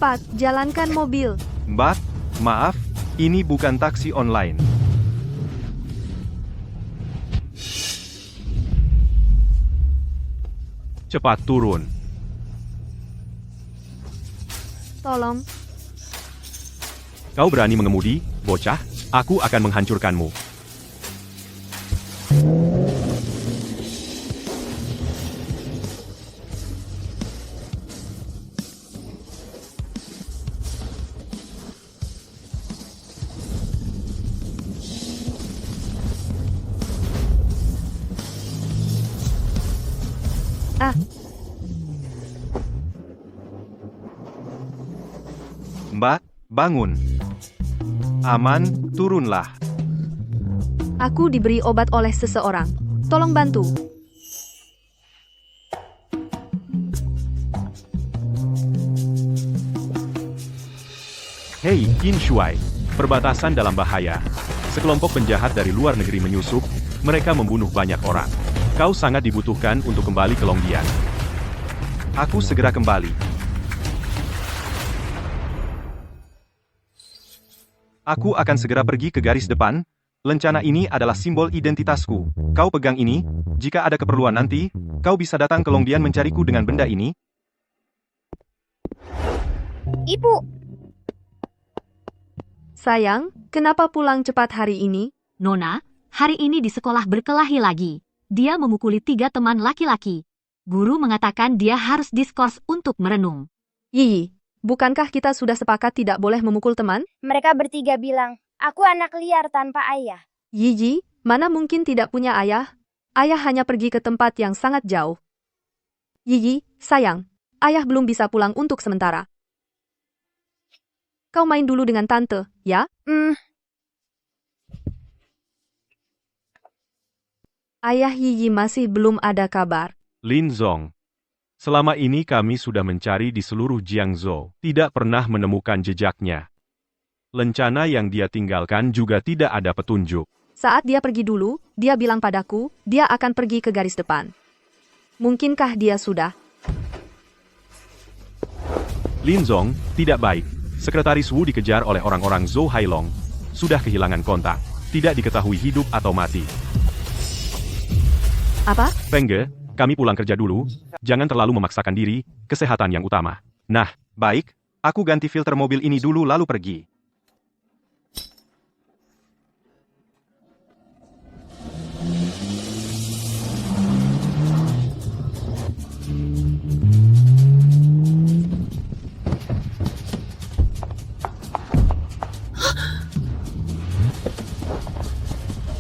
Cepat, jalankan mobil. Mbak, maaf, ini bukan taksi online. Cepat turun. Tolong. Kau berani mengemudi, bocah? Aku akan menghancurkanmu. Ah, Mbak, bangun. Aman, turunlah. aku diberi obat oleh seseorang. Tolong bantu. Hei, Qin Shuai. Perbatasan dalam bahaya. Sekelompok penjahat dari luar negeri menyusup, mereka membunuh banyak orang. Kau sangat dibutuhkan untuk kembali ke Longdian. Aku segera kembali. Aku akan segera pergi ke garis depan. Lencana ini adalah simbol identitasku. Kau pegang ini, jika ada keperluan nanti, kau bisa datang ke Longdian mencariku dengan benda ini. Ibu, Sayang, kenapa pulang cepat hari ini? Nona, hari ini di sekolah berkelahi lagi. Dia memukuli 3 teman laki-laki. Guru mengatakan dia harus diskors untuk merenung. Yi, bukankah kita sudah sepakat tidak boleh memukul teman? mereka bertiga bilang, aku anak liar tanpa ayah. Yi, mana mungkin tidak punya ayah? Ayah hanya pergi ke tempat yang sangat jauh. Yi, sayang, ayah belum bisa pulang untuk sementara. Kau main dulu dengan tante, ya? Ayah Yi masih belum ada kabar. Lin Zong. Selama ini kami sudah mencari di seluruh Jiangzhou, tidak pernah menemukan jejaknya. Lencana yang dia tinggalkan juga tidak ada petunjuk. Saat dia pergi dulu, dia bilang padaku, dia akan pergi ke garis depan. Mungkinkah dia sudah? Lin Zong, tidak baik. Sekretaris Wu dikejar oleh orang-orang Zhou Hailong. Sudah kehilangan kontak. Tidak diketahui hidup atau mati. Apa? Feng Ge, kami pulang kerja dulu. Jangan terlalu memaksakan diri, kesehatan yang utama. Nah, baik. Aku ganti filter mobil ini dulu lalu pergi.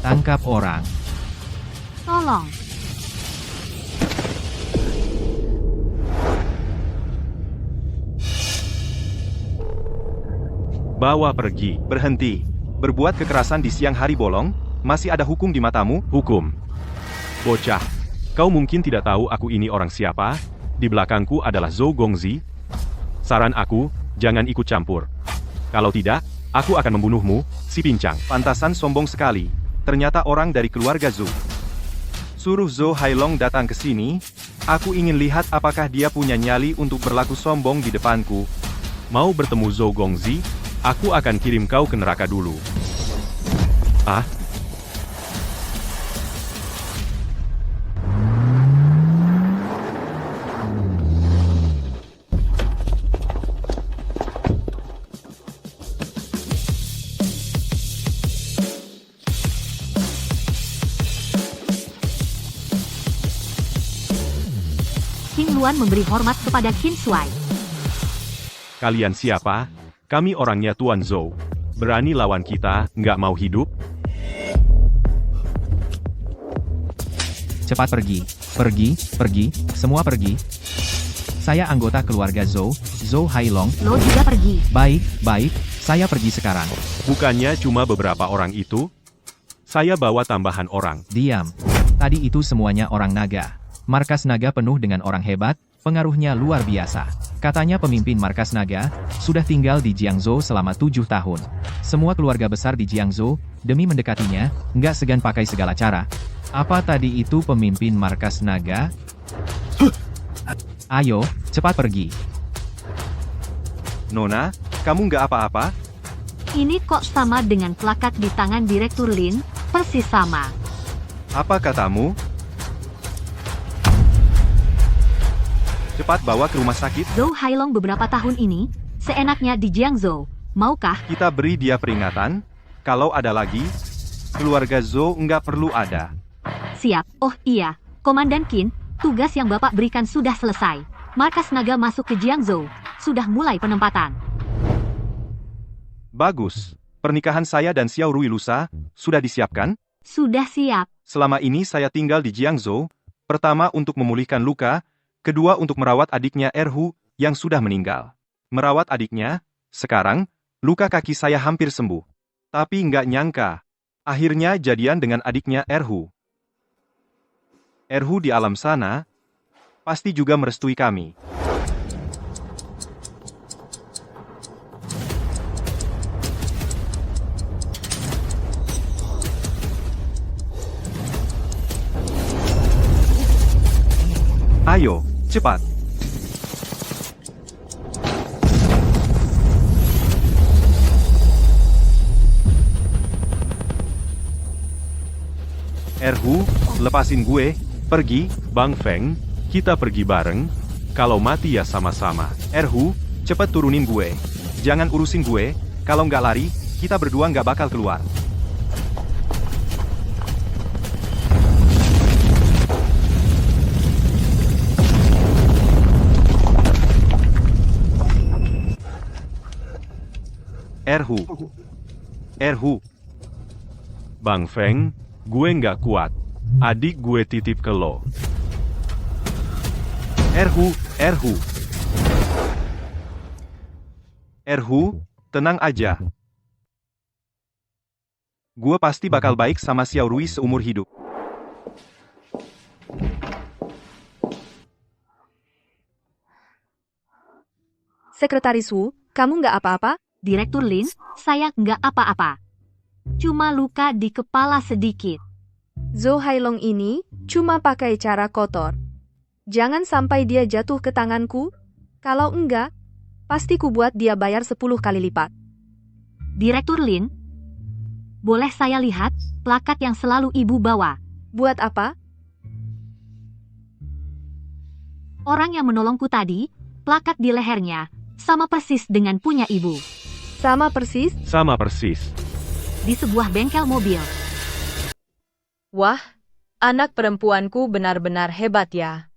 Tangkap orang. Tolong. Bawa pergi. Berhenti. Berbuat kekerasan di siang hari bolong? Masih ada hukum di matamu? Hukum. Bocah. Kau mungkin tidak tahu aku ini orang siapa? Di belakangku adalah Zhou Gongzi. Saran aku, jangan ikut campur. Kalau tidak, aku akan membunuhmu, si pincang. Pantasan sombong sekali. Ternyata orang dari keluarga Zhou. Suruh Zhou Hailong datang ke sini. Aku ingin lihat apakah dia punya nyali untuk berlaku sombong di depanku. Mau bertemu Zhou Gongzi? Aku akan kirim kau ke neraka dulu. Ah? King Luan memberi hormat kepada Qin Shuai. Kalian siapa? Kami orangnya Tuan Zhou. Berani lawan kita, nggak mau hidup? Cepat pergi. Pergi, pergi, semua pergi. Saya anggota keluarga Zhou, Zhou Hailong. Lo juga pergi. Baik, baik, saya pergi sekarang. Bukannya cuma beberapa orang itu? Saya bawa tambahan orang. Diam. Tadi itu semuanya orang naga. Markas naga penuh dengan orang hebat, pengaruhnya luar biasa. Katanya pemimpin markas naga, sudah tinggal di Jiangzhou selama 7 tahun. Semua keluarga besar di Jiangzhou, demi mendekatinya, nggak segan pakai segala cara. Apa tadi itu pemimpin markas naga? Ayo, cepat pergi. Nona, kamu nggak apa-apa? Ini kok sama dengan plakat di tangan Direktur Lin, persis sama. Apa katamu? Cepat bawa ke rumah sakit. Zhou Hailong beberapa tahun ini, seenaknya di Jiangzhou. Maukah? Kita beri dia peringatan. Kalau ada lagi, keluarga Zhou nggak perlu ada. Siap. Oh iya, Komandan Qin, tugas yang Bapak berikan sudah selesai. Markas Naga masuk ke Jiangzhou. Sudah mulai penempatan. Bagus. Pernikahan saya dan Xiao Rui lusa sudah disiapkan? Sudah siap. Selama ini saya tinggal di Jiangzhou. Pertama untuk memulihkan luka, kedua untuk merawat adiknya Erhu yang sudah meninggal. Merawat adiknya, sekarang, luka kaki saya hampir sembuh. Tapi nggak nyangka, akhirnya jadian dengan adiknya Erhu. Erhu di alam sana, pasti juga merestui kami. Ayo, cepat. Erhu, lepasin gue, pergi, Bang Feng, kita pergi bareng, kalau mati ya sama-sama. Erhu, cepet turunin gue, jangan urusin gue, kalau nggak lari, kita berdua nggak bakal keluar. Erhu. Bang Feng, gue nggak kuat. Adik gue titip ke lo. Erhu, tenang aja. Gue pasti bakal baik sama Xiao Rui seumur hidup. Sekretaris Wu, kamu nggak apa-apa? Direktur Lin, saya nggak apa-apa. Cuma luka di kepala sedikit. Zhou Hailong ini cuma pakai cara kotor. Jangan sampai dia jatuh ke tanganku. Kalau enggak, pasti ku buat dia bayar 10 kali lipat. Direktur Lin, boleh saya lihat plakat yang selalu ibu bawa? Buat apa? Orang yang menolongku tadi, plakat di lehernya, sama persis dengan punya ibu. Sama persis? Sama persis. Di sebuah bengkel mobil. Wah, anak perempuanku benar-benar hebat ya.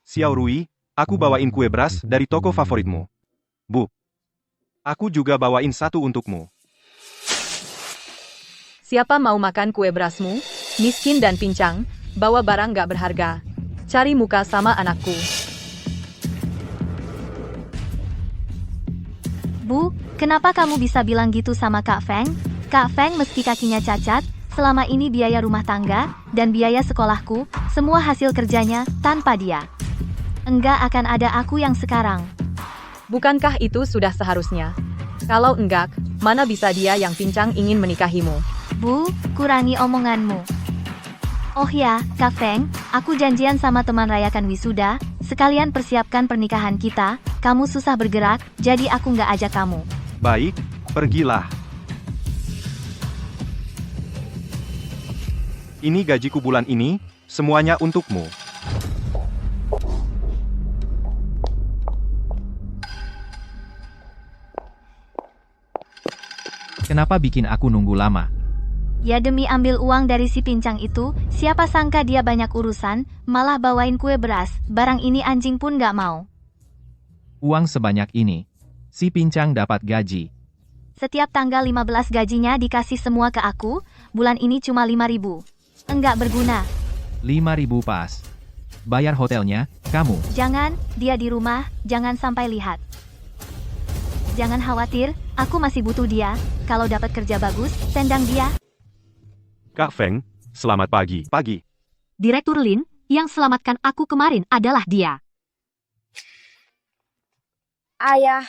Xiao Rui, aku bawain kue beras dari toko favoritmu. Bu, aku juga bawain satu untukmu. Siapa mau makan kue berasmu? Miskin dan pincang, bawa barang gak berharga. Cari muka sama anakku. Bu, kenapa kamu bisa bilang gitu sama Kak Feng? Kak Feng meski kakinya cacat, selama ini biaya rumah tangga, dan biaya sekolahku, semua hasil kerjanya, tanpa dia. Enggak akan ada aku yang sekarang. Bukankah itu sudah seharusnya? Kalau enggak, mana bisa dia yang pincang ingin menikahimu? Bu, kurangi omonganmu. Oh ya, Kak Feng, aku janjian sama teman rayakan wisuda, sekalian persiapkan pernikahan kita, kamu susah bergerak, jadi aku nggak ajak kamu. Baik, pergilah. Ini gajiku bulan ini, semuanya untukmu. Kenapa bikin aku nunggu lama? Ya demi ambil uang dari si pincang itu, siapa sangka dia banyak urusan, malah bawain kue beras, barang ini anjing pun nggak mau. Uang sebanyak ini. Si pincang dapat gaji. Setiap tanggal 15 gajinya dikasih semua ke aku, bulan ini cuma 5.000. Enggak berguna. 5.000 pas. Bayar hotelnya, kamu. Jangan, dia di rumah, jangan sampai lihat. Jangan khawatir, aku masih butuh dia, kalau dapat kerja bagus, tendang dia. Kak Feng, selamat pagi. Pagi. Direktur Lin, yang selamatkan aku kemarin adalah dia. Ayah,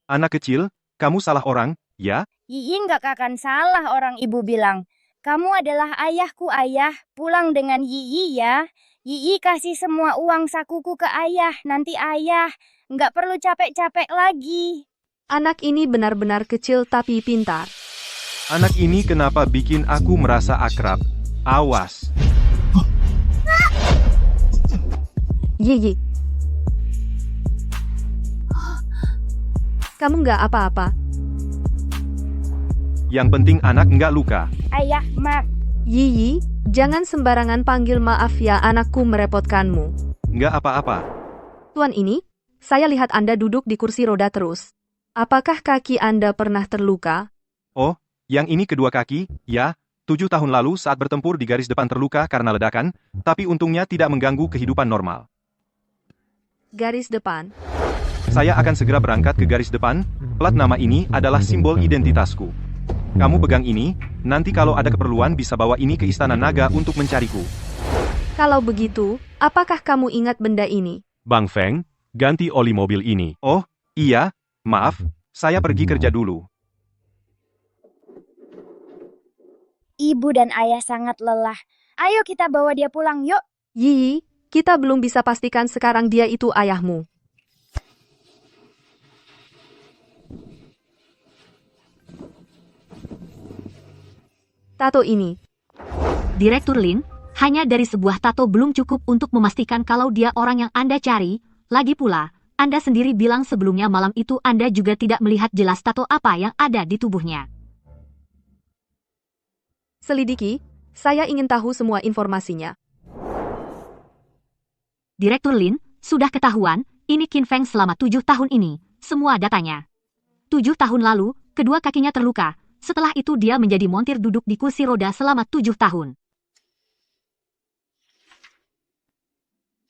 Anak kecil, kamu salah orang, ya? Yi nggak akan salah orang ibu bilang. Kamu adalah ayahku, Ayah. Pulang dengan Yiyi ya. Yiyi kasih semua uang sakuku ke Ayah. Nanti Ayah nggak perlu capek-capek lagi. Anak ini benar-benar kecil tapi pintar. Anak ini kenapa bikin aku merasa akrab? Awas. Yiyi. Kamu nggak apa-apa. Yang penting anak nggak luka. Ayah, maaf. Yiyi, jangan sembarangan panggil maaf ya, anakku merepotkanmu. Nggak apa-apa. Tuan ini, saya lihat Anda duduk di kursi roda terus. Apakah kaki Anda pernah terluka? Oh, yang ini kedua kaki, ya. 7 tahun lalu saat bertempur di garis depan terluka karena ledakan, tapi untungnya tidak mengganggu kehidupan normal. Garis depan. Saya akan segera berangkat ke garis depan. Plat nama ini adalah simbol identitasku. Kamu pegang ini, nanti kalau ada keperluan bisa bawa ini ke Istana Naga untuk mencariku. Kalau begitu, apakah kamu ingat benda ini? Bang Feng, ganti oli mobil ini. Oh, iya, maaf, saya pergi kerja dulu. Ibu dan Ayah sangat lelah. Ayo kita bawa dia pulang, yuk. Yiyi, kita belum bisa pastikan sekarang dia itu ayahmu. Tato ini. Direktur Lin, hanya dari sebuah tato belum cukup untuk memastikan kalau dia orang yang Anda cari. Lagi pula, Anda sendiri bilang sebelumnya malam itu Anda juga tidak melihat jelas tato apa yang ada di tubuhnya. Selidiki, saya ingin tahu semua informasinya. Direktur Lin, sudah ketahuan, ini Qin Feng selama 7 tahun ini, semua datanya. 7 tahun lalu, kedua kakinya terluka. Setelah itu dia menjadi montir duduk di kursi roda selama 7 tahun.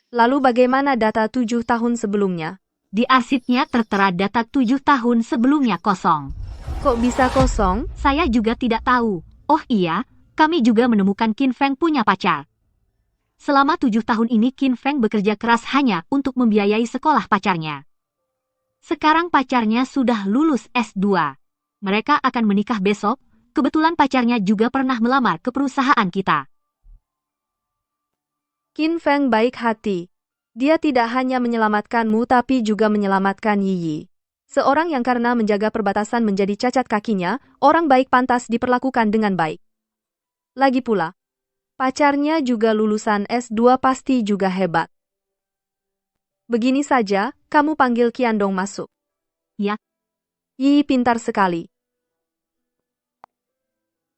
Lalu bagaimana data 7 tahun sebelumnya? Di arsipnya tertera data 7 tahun sebelumnya kosong. Kok bisa kosong? Saya juga tidak tahu. Oh iya, kami juga menemukan Qin Feng punya pacar. Selama 7 tahun ini Qin Feng bekerja keras hanya untuk membiayai sekolah pacarnya. Sekarang pacarnya sudah lulus S2. Mereka akan menikah besok, kebetulan pacarnya juga pernah melamar ke perusahaan kita. Qin Feng baik hati. Dia tidak hanya menyelamatkanmu tapi juga menyelamatkan Yiyi. Seorang yang karena menjaga perbatasan menjadi cacat kakinya, orang baik pantas diperlakukan dengan baik. Lagi pula, pacarnya juga lulusan S2 pasti juga hebat. Begini saja, kamu panggil Qiandong masuk. Ya. Yiyi pintar sekali.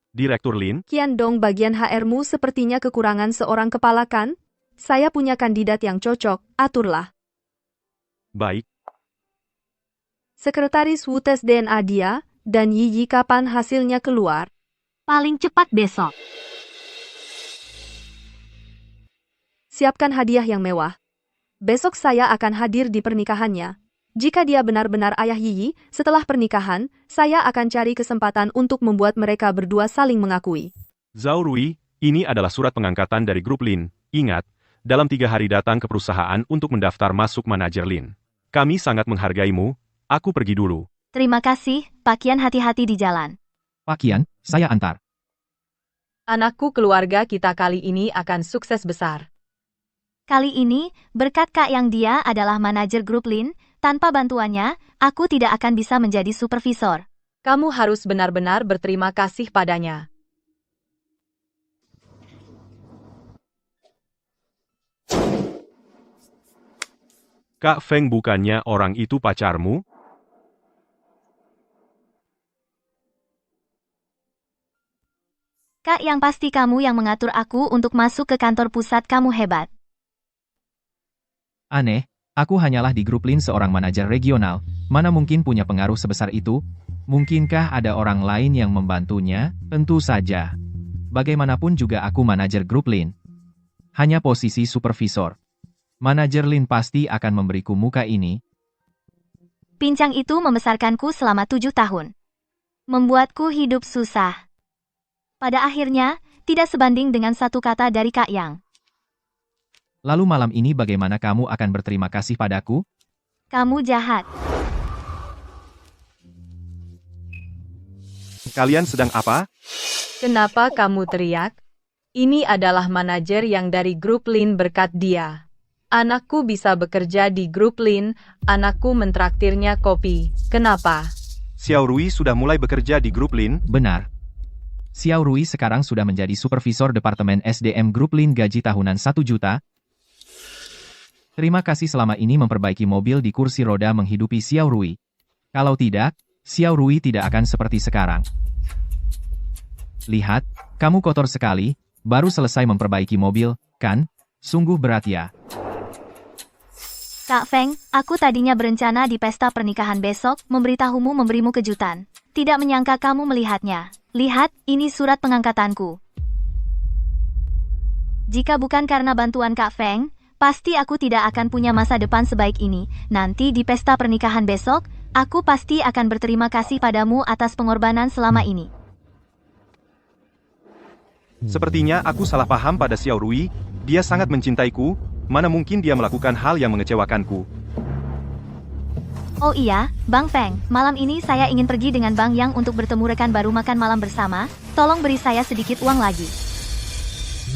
Direktur Lin, Qiandong, bagian HR-mu sepertinya kekurangan seorang kepala kan? Saya punya kandidat yang cocok, aturlah. baik. Sekretaris Wu tes DNA dia, dan Yiyi kapan hasilnya keluar? Paling cepat besok. Siapkan hadiah yang mewah. Besok saya akan hadir di pernikahannya. Jika dia benar-benar ayah Yiyi, setelah pernikahan, saya akan cari kesempatan untuk membuat mereka berdua saling mengakui. Zhao Rui, ini adalah surat pengangkatan dari grup Lin. Ingat, dalam 3 hari datang ke perusahaan untuk mendaftar masuk manajer Lin. Kami sangat menghargaimu, aku pergi dulu. Terima kasih, Pak Qian, hati-hati di jalan. Pak Qian, saya antar. Anakku, keluarga kita kali ini akan sukses besar. Kali ini, berkat Kak Yang, dia adalah manajer grup Lin, tanpa bantuannya, aku tidak akan bisa menjadi supervisor. Kamu harus benar-benar berterima kasih padanya. Kak Feng, bukannya orang itu pacarmu? Kak Yang, pasti kamu yang mengatur aku untuk masuk ke kantor pusat, kamu hebat. Aneh, aku hanyalah di grup Lin seorang manajer regional, mana mungkin punya pengaruh sebesar itu? Mungkinkah ada orang lain yang membantunya? Tentu saja. Bagaimanapun juga aku manajer grup Lin. Hanya posisi supervisor. Manajer Lin pasti akan memberiku muka ini. Pincang itu membesarkanku selama 7 tahun. Membuatku hidup susah. Pada akhirnya, tidak sebanding dengan satu kata dari Kak Yang. Lalu malam ini bagaimana kamu akan berterima kasih padaku? Kamu jahat. Kalian sedang apa? Kenapa kamu teriak? Ini adalah manajer yang dari grup Lin berkat dia. Anakku bisa bekerja di grup Lin, anakku mentraktirnya kopi. Kenapa? Xiao Rui sudah mulai bekerja di grup Lin. Benar. Xiao Rui sekarang sudah menjadi supervisor Departemen SDM Grup Lin, gaji tahunan 1 juta. Terima kasih selama ini memperbaiki mobil di kursi roda menghidupi Xiao Rui. Kalau tidak, Xiao Rui tidak akan seperti sekarang. Lihat, kamu kotor sekali, baru selesai memperbaiki mobil, kan? Sungguh berat ya. Kak Feng, aku tadinya berencana di pesta pernikahan besok memberimu kejutan. Tidak menyangka kamu melihatnya. Lihat, ini surat pengangkatanku. Jika bukan karena bantuan Kak Feng, pasti aku tidak akan punya masa depan sebaik ini. Nanti di pesta pernikahan besok, aku pasti akan berterima kasih padamu atas pengorbanan selama ini. Sepertinya aku salah paham pada Xiao Rui, dia sangat mencintaiku, mana mungkin dia melakukan hal yang mengecewakanku. Oh iya, Bang Feng, malam ini saya ingin pergi dengan Bang Yang untuk bertemu rekan baru makan malam bersama, tolong beri saya sedikit uang lagi.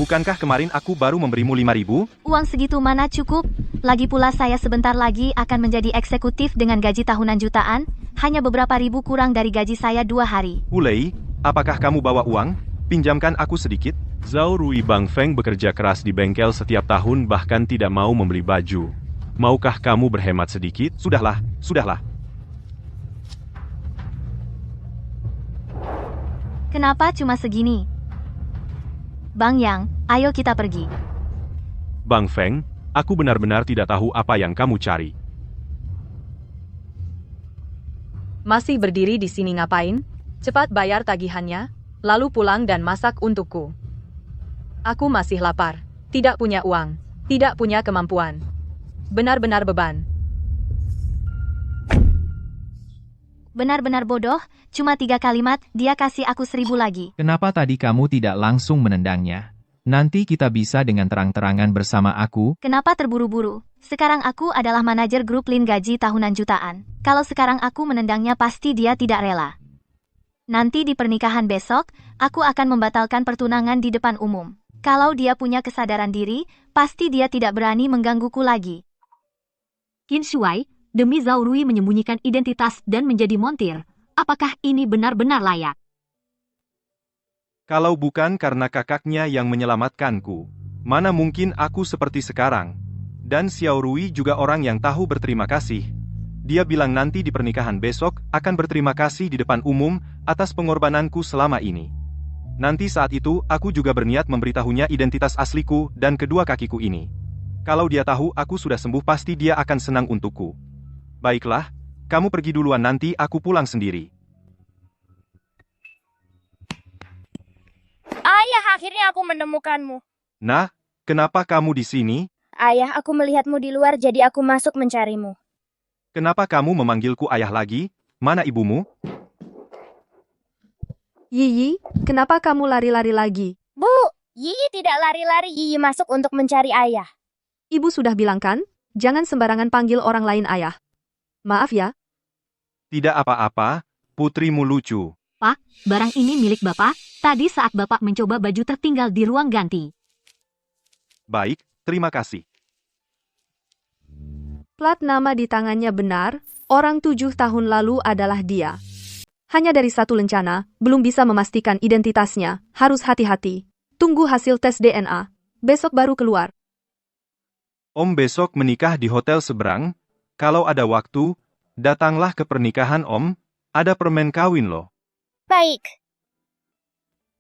Bukankah kemarin aku baru memberimu 5.000? Uang segitu mana cukup? Lagi pula saya sebentar lagi akan menjadi eksekutif dengan gaji tahunan jutaan, hanya beberapa ribu kurang dari gaji saya 2 hari. Wulei, apakah kamu bawa uang? Pinjamkan aku sedikit. Zhao Rui Bang Feng bekerja keras di bengkel setiap tahun bahkan tidak mau membeli baju. Maukah kamu berhemat sedikit? Sudahlah, sudahlah. Kenapa cuma segini? Bang Yang, ayo kita pergi. Bang Feng, aku benar-benar tidak tahu apa yang kamu cari. Masih berdiri di sini ngapain? Cepat bayar tagihannya, lalu pulang dan masak untukku. Aku masih lapar, tidak punya uang, tidak punya kemampuan. Benar-benar beban. Benar-benar bodoh, cuma 3 kalimat, dia kasih aku 1.000 lagi. Kenapa tadi kamu tidak langsung menendangnya? Nanti kita bisa dengan terang-terangan bersama aku. Kenapa terburu-buru? Sekarang aku adalah manajer grup Lin gaji tahunan jutaan. Kalau sekarang aku menendangnya pasti dia tidak rela. Nanti di pernikahan besok, aku akan membatalkan pertunangan di depan umum. Kalau dia punya kesadaran diri, pasti dia tidak berani menggangguku lagi. Qin Shuai, demi Zhao Rui menyembunyikan identitas dan menjadi montir. Apakah ini benar-benar layak? Kalau bukan karena kakaknya yang menyelamatkanku, mana mungkin aku seperti sekarang. Dan Xiao Rui juga orang yang tahu berterima kasih. Dia bilang nanti di pernikahan besok akan berterima kasih di depan umum atas pengorbananku selama ini. Nanti saat itu aku juga berniat memberitahunya identitas asliku dan kedua kakiku ini. Kalau dia tahu aku sudah sembuh pasti dia akan senang untukku. Baiklah, kamu pergi duluan nanti aku pulang sendiri. Ayah, akhirnya aku menemukanmu. Nah, kenapa kamu di sini? Ayah, aku melihatmu di luar jadi aku masuk mencarimu. Kenapa kamu memanggilku ayah lagi? Mana ibumu? Yiyi, kenapa kamu lari-lari lagi? Bu, Yiyi tidak lari-lari, Yiyi masuk untuk mencari ayah. Ibu sudah bilang kan? Jangan sembarangan panggil orang lain ayah. Maaf ya. Tidak apa-apa, putrimu lucu. Pak, barang ini milik Bapak. Tadi saat Bapak mencoba baju tertinggal di ruang ganti. Baik, terima kasih. Plat nama di tangannya benar, orang 7 tahun lalu adalah dia. Hanya dari satu lencana, belum bisa memastikan identitasnya, harus hati-hati. Tunggu hasil tes DNA. Besok baru keluar. Om besok menikah di hotel seberang. Kalau ada waktu, datanglah ke pernikahan Om. Ada permen kawin loh. Baik.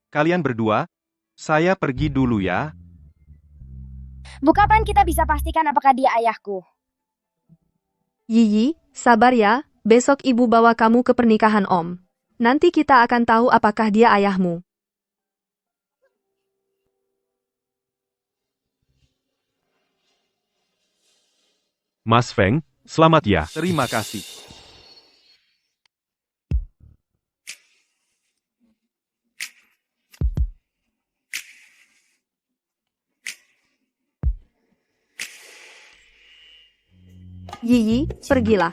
Kalian berdua, saya pergi dulu ya. Bu, kapan kita bisa pastikan apakah dia ayahku? Yiyi, sabar ya, besok ibu bawa kamu ke pernikahan Om. Nanti kita akan tahu apakah dia ayahmu. Mas Feng, selamat ya. Terima kasih. Yiyi, pergilah.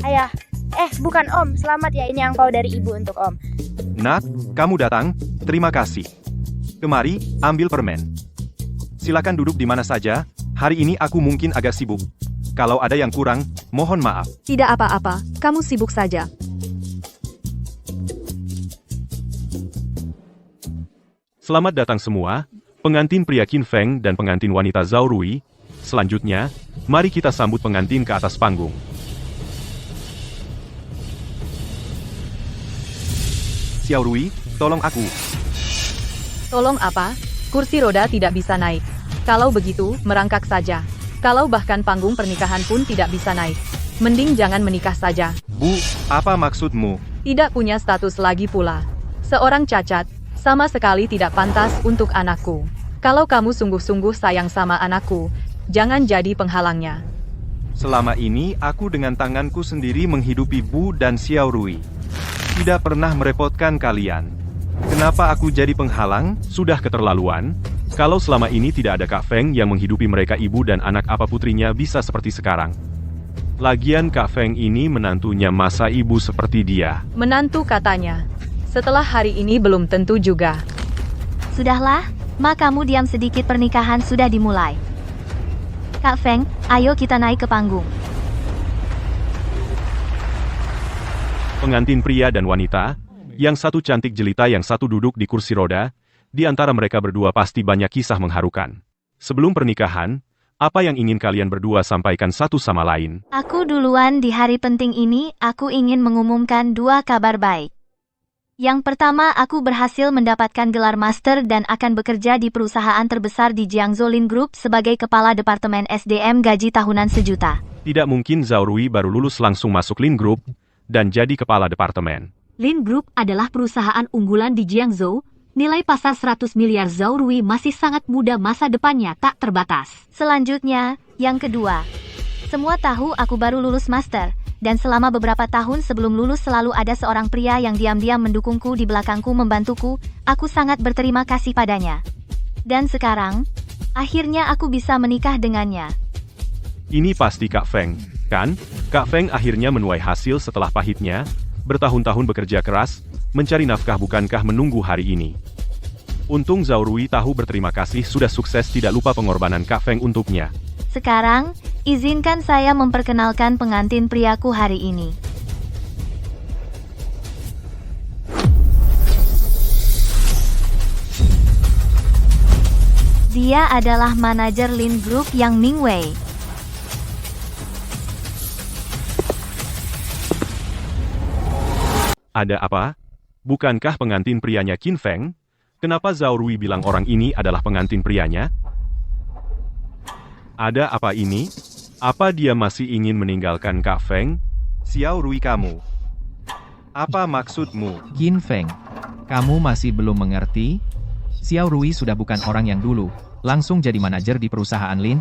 Ayah, bukan Om, selamat ya, ini angpau dari ibu untuk Om. Nak, kamu datang, terima kasih. Kemari, ambil permen. Silakan duduk di mana saja, hari ini aku mungkin agak sibuk. Kalau ada yang kurang, mohon maaf. Tidak apa-apa, kamu sibuk saja. Selamat datang semua, pengantin pria Qin Feng dan pengantin wanita Zhao Rui. Selanjutnya, mari kita sambut pengantin ke atas panggung. Xiao Rui, tolong aku. Tolong apa? Kursi roda tidak bisa naik. Kalau begitu, merangkak saja. Kalau bahkan panggung pernikahan pun tidak bisa naik. Mending jangan menikah saja. Bu, apa maksudmu? Tidak punya status lagi pula. Seorang cacat, sama sekali tidak pantas untuk anakku. Kalau kamu sungguh-sungguh sayang sama anakku, jangan jadi penghalangnya. Selama ini aku dengan tanganku sendiri menghidupi Bu dan Xiao Rui. Tidak pernah merepotkan kalian. Kenapa aku jadi penghalang? Sudah keterlaluan. Kalau selama ini tidak ada Kak Feng yang menghidupi mereka, ibu dan anak, apa putrinya bisa seperti sekarang? Lagian Kak Feng ini menantunya, masa ibu seperti dia? Menantu katanya. Setelah hari ini belum tentu juga. Sudahlah, Ma, kamu diam sedikit, pernikahan sudah dimulai. Kak Feng, ayo kita naik ke panggung. Pengantin pria dan wanita, yang satu cantik jelita, yang satu duduk di kursi roda. Di antara mereka berdua pasti banyak kisah mengharukan. Sebelum pernikahan, apa yang ingin kalian berdua sampaikan satu sama lain? Aku duluan, di hari penting ini, aku ingin mengumumkan 2 kabar baik. Yang pertama, aku berhasil mendapatkan gelar master dan akan bekerja di perusahaan terbesar di Jiangzhou Lin Group sebagai kepala departemen SDM, gaji tahunan 1 juta. Tidak mungkin Zhao Rui baru lulus langsung masuk Lin Group dan jadi kepala departemen. Lin Group adalah perusahaan unggulan di Jiangzhou. Nilai pasar 100 miliar. Zhao Rui masih sangat muda, masa depannya tak terbatas. Selanjutnya, yang kedua. Semua tahu aku baru lulus master, dan selama beberapa tahun sebelum lulus selalu ada seorang pria yang diam-diam mendukungku di belakangku, membantuku. Aku sangat berterima kasih padanya. Dan sekarang, akhirnya aku bisa menikah dengannya. Ini pasti Kak Feng, kan? Kak Feng akhirnya menuai hasil setelah pahitnya bertahun-tahun bekerja keras, mencari nafkah, bukankah menunggu hari ini? Untung Zhao Rui tahu berterima kasih, sudah sukses, tidak lupa pengorbanan Kak Feng untuknya. Sekarang, izinkan saya memperkenalkan pengantin priaku hari ini. Dia adalah manajer Lin Group Yang Mingwei. Ada apa? Bukankah pengantin prianya Qin Feng? Kenapa Zhao Rui bilang orang ini adalah pengantin prianya? Ada apa ini? Apa dia masih ingin meninggalkan Kak Feng? Xiao Rui, kamu. Apa maksudmu? Qin Feng, kamu masih belum mengerti? Xiao Rui sudah bukan orang yang dulu, langsung jadi manajer di perusahaan Lin.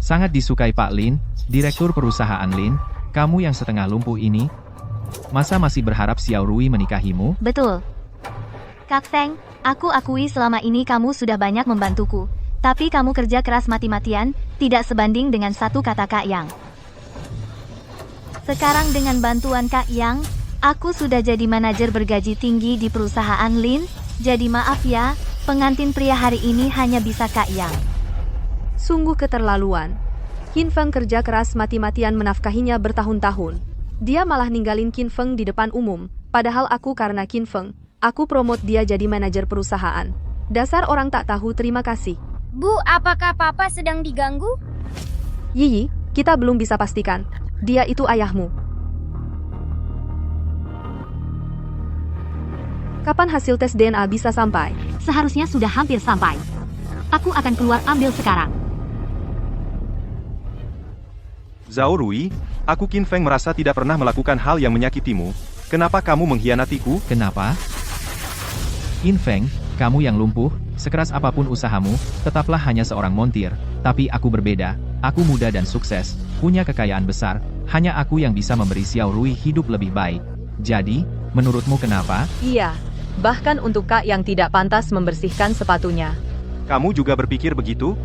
Sangat disukai Pak Lin, direktur perusahaan Lin. Kamu yang setengah lumpuh ini, masa masih berharap Xiao Rui menikahimu? Betul. Kak Feng, aku akui selama ini kamu sudah banyak membantuku. Tapi kamu kerja keras mati-matian, tidak sebanding dengan satu kata Kak Yang. Sekarang dengan bantuan Kak Yang, aku sudah jadi manajer bergaji tinggi di perusahaan Lin. Jadi maaf ya, pengantin pria hari ini hanya bisa Kak Yang. Sungguh keterlaluan. Qin Feng kerja keras mati-matian menafkahinya bertahun-tahun. Dia malah ninggalin Qin Feng di depan umum, padahal aku karena Qin Feng, aku promote dia jadi manajer perusahaan. Dasar orang tak tahu terima kasih. Bu, apakah Papa sedang diganggu? Yiyi, kita belum bisa pastikan. Dia itu ayahmu. Kapan hasil tes DNA bisa sampai? Seharusnya sudah hampir sampai. Aku akan keluar ambil sekarang. Zhao Rui, aku Qin Feng merasa tidak pernah melakukan hal yang menyakitimu. Kenapa kamu mengkhianatiku? Kenapa? Qin Feng, kamu yang lumpuh, sekeras apapun usahamu, tetaplah hanya seorang montir. Tapi aku berbeda, aku muda dan sukses, punya kekayaan besar, hanya aku yang bisa memberi Xiao Rui hidup lebih baik. Jadi, menurutmu kenapa? Iya, bahkan untuk Kak yang tidak pantas membersihkan sepatunya. Kamu juga berpikir begitu?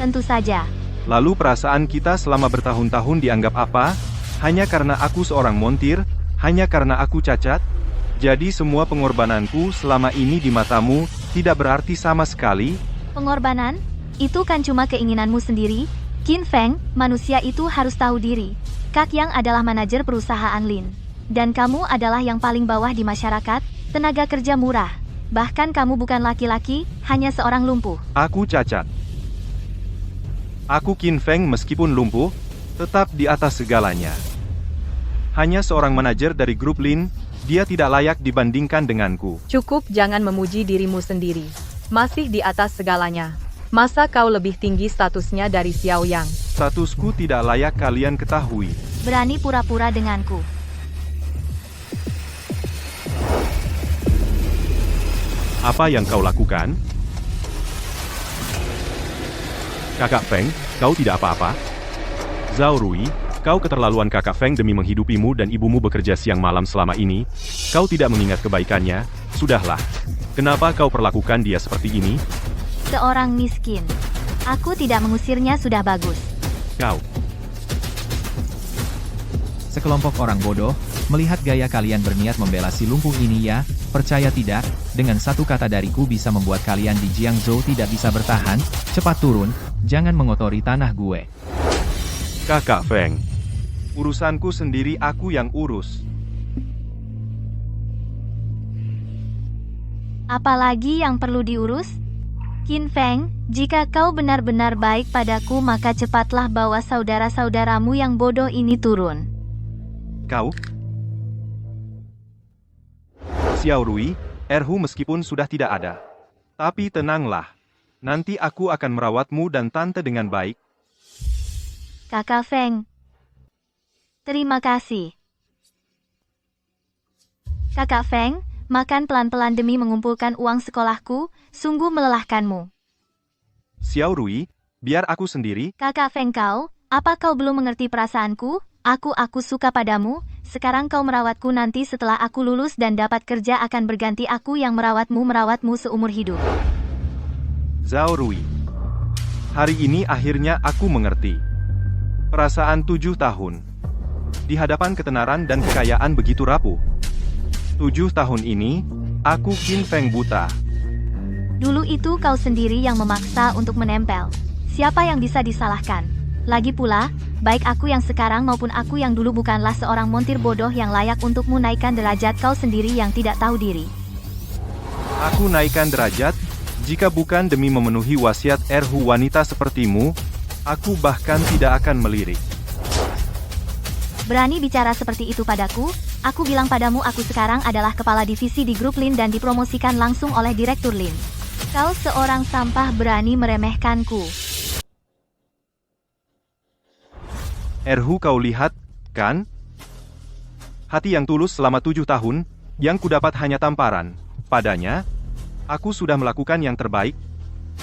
Tentu saja. Lalu perasaan kita selama bertahun-tahun dianggap apa? Hanya karena aku seorang montir? Hanya karena aku cacat? Jadi semua pengorbananku selama ini di matamu tidak berarti sama sekali? Pengorbanan? Itu kan cuma keinginanmu sendiri. Qin Feng, manusia itu harus tahu diri. Kak Yang adalah manajer perusahaan Lin. Dan kamu adalah yang paling bawah di masyarakat, tenaga kerja murah. Bahkan kamu bukan laki-laki, hanya seorang lumpuh. Aku cacat. Aku Qin Feng meskipun lumpuh, tetap di atas segalanya. Hanya seorang manajer dari grup Lin, dia tidak layak dibandingkan denganku. Cukup, jangan memuji dirimu sendiri. Masih di atas segalanya. Masa kau lebih tinggi statusnya dari Xiao Yang? Statusku tidak layak kalian ketahui. Berani pura-pura denganku. Apa yang kau lakukan? Kakak Feng, kau tidak apa-apa? Zhao Rui, kau keterlaluan Kakak Feng demi menghidupimu dan ibumu bekerja siang malam selama ini. Kau tidak mengingat kebaikannya. Sudahlah. Kenapa kau perlakukan dia seperti ini? Seorang miskin. Aku tidak mengusirnya sudah bagus. Kau. Sekelompok orang bodoh, melihat gaya kalian berniat membela si lumpuh ini ya, percaya tidak, dengan satu kata dariku bisa membuat kalian di Jiangzhou tidak bisa bertahan, cepat turun, jangan mengotori tanah gue. Kakak Feng. Urusanku sendiri aku yang urus. Apalagi yang perlu diurus? Qin Feng, jika kau benar-benar baik padaku maka cepatlah bawa saudara-saudaramu yang bodoh ini turun. Kau? Xiao Rui, Erhu meskipun sudah tidak ada. Tapi tenanglah. Nanti aku akan merawatmu dan tante dengan baik. Kakak Feng. Terima kasih. Kakak Feng, makan pelan-pelan demi mengumpulkan uang sekolahku, sungguh melelahkanmu. Xiao Rui, biar aku sendiri. Kakak Feng kau, apa kau belum mengerti perasaanku? Aku suka padamu, sekarang kau merawatku nanti setelah aku lulus dan dapat kerja akan berganti aku yang merawatmu seumur hidup. Zhao Rui. Hari ini akhirnya aku mengerti. Perasaan 7 tahun. Di hadapan ketenaran dan kekayaan begitu rapuh. 7 tahun ini, aku Qin Feng buta. Dulu itu kau sendiri yang memaksa untuk menempel. Siapa yang bisa disalahkan? Lagi pula, baik aku yang sekarang maupun aku yang dulu bukanlah seorang montir bodoh yang layak untuk menaikkan derajat kau sendiri yang tidak tahu diri. Aku naikkan derajat, jika bukan demi memenuhi wasiat Erhu wanita sepertimu, aku bahkan tidak akan melirik. Berani bicara seperti itu padaku? Aku bilang padamu aku sekarang adalah kepala divisi di grup Lin dan dipromosikan langsung oleh Direktur Lin. Kau seorang sampah berani meremehkanku. Erhu kau lihat, kan? Hati yang tulus selama 7 tahun, yang kudapat hanya tamparan. Padanya, aku sudah melakukan yang terbaik.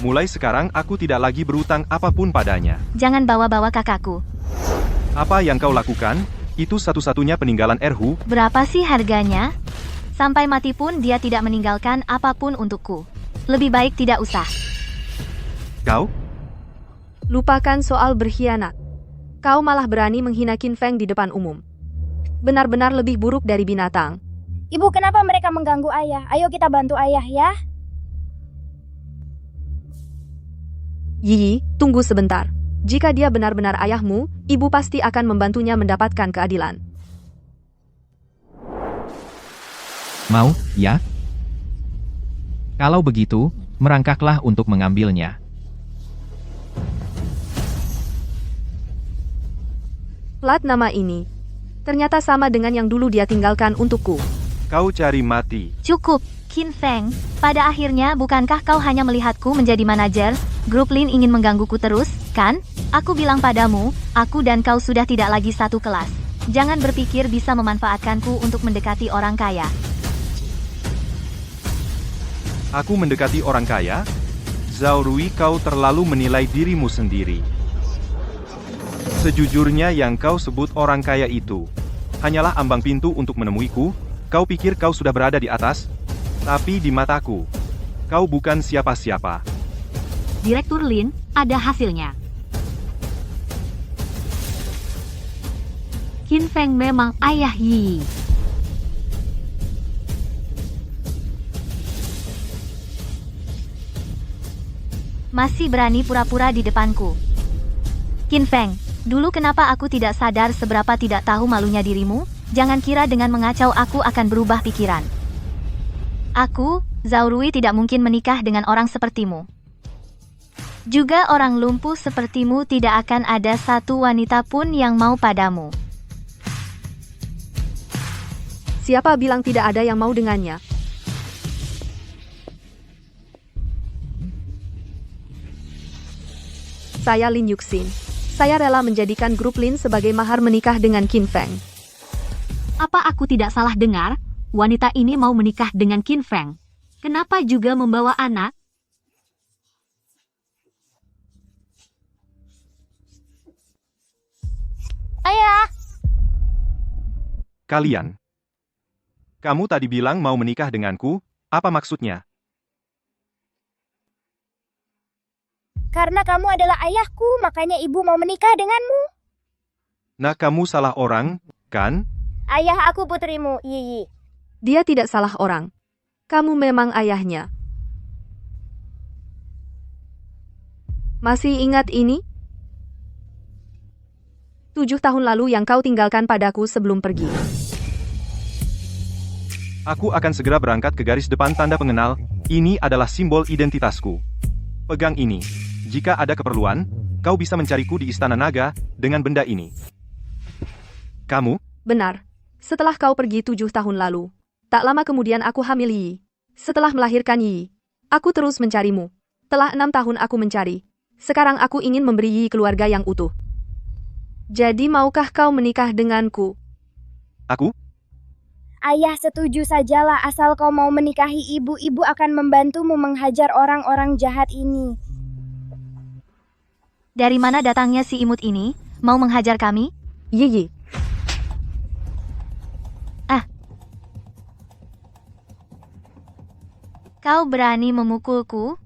Mulai sekarang aku tidak lagi berutang apapun padanya. Jangan bawa-bawa kakakku. Apa yang kau lakukan, itu satu-satunya peninggalan Erhu. Berapa sih harganya? Sampai mati pun dia tidak meninggalkan apapun untukku. Lebih baik tidak usah. Kau? Lupakan soal berkhianat. Kau malah berani menghina Qin Feng di depan umum. Benar-benar lebih buruk dari binatang. Ibu, kenapa mereka mengganggu ayah? Ayo kita bantu ayah ya. Yi, tunggu sebentar. Jika dia benar-benar ayahmu, ibu pasti akan membantunya mendapatkan keadilan. Mau, ya? Kalau begitu, merangkaklah untuk mengambilnya. Plat nama ini ternyata sama dengan yang dulu dia tinggalkan untukku. Kau cari mati. Cukup, Qin Feng. Pada akhirnya bukankah kau hanya melihatku menjadi manajer? Grup Lin ingin menggangguku terus, kan? Aku bilang padamu, aku dan kau sudah tidak lagi satu kelas. Jangan berpikir bisa memanfaatkanku untuk mendekati orang kaya. Aku mendekati orang kaya? Zhao Rui, kau terlalu menilai dirimu sendiri. Sejujurnya yang kau sebut orang kaya itu hanyalah ambang pintu untuk menemuiku. Kau pikir kau sudah berada di atas? Tapi di mataku, kau bukan siapa-siapa. Direktur Lin, ada hasilnya. Qin Feng memang ayah Yi. Masih berani pura-pura di depanku. Qin Feng, dulu kenapa aku tidak sadar seberapa tidak tahu malunya dirimu? Jangan kira dengan mengacau aku akan berubah pikiran. Aku, Zhao Rui tidak mungkin menikah dengan orang sepertimu. Juga orang lumpuh sepertimu tidak akan ada satu wanita pun yang mau padamu. Siapa bilang tidak ada yang mau dengannya? Saya Lin Yuxin. Saya rela menjadikan grup Lin sebagai mahar menikah dengan Qin Feng. Apa aku tidak salah dengar? Wanita ini mau menikah dengan Qin Feng. Kenapa juga membawa anak? Ayah, Kalian. Kamu tadi bilang mau menikah denganku, apa maksudnya? karena kamu adalah ayahku, makanya ibu mau menikah denganmu. Nah, kamu salah orang, kan? Ayah aku putrimu, Yiyi. Dia tidak salah orang. Kamu memang ayahnya. Masih ingat ini? 7 tahun lalu yang kau tinggalkan padaku sebelum pergi. Aku akan segera berangkat ke garis depan tanda pengenal. Ini adalah simbol identitasku. Pegang ini. Jika ada keperluan, kau bisa mencariku di Istana Naga dengan benda ini. Kamu? Benar. Setelah kau pergi 7 tahun lalu. Tak lama kemudian aku hamil Yi. Setelah melahirkan Yi, aku terus mencarimu. Telah 6 tahun aku mencari. Sekarang aku ingin memberi Yi keluarga yang utuh. Jadi maukah kau menikah denganku? Aku? Ayah setuju sajalah asal kau mau menikahi ibu, ibu akan membantumu menghajar orang-orang jahat ini. Dari mana datangnya si imut ini? Mau menghajar kami? Yi. Kau berani memukulku?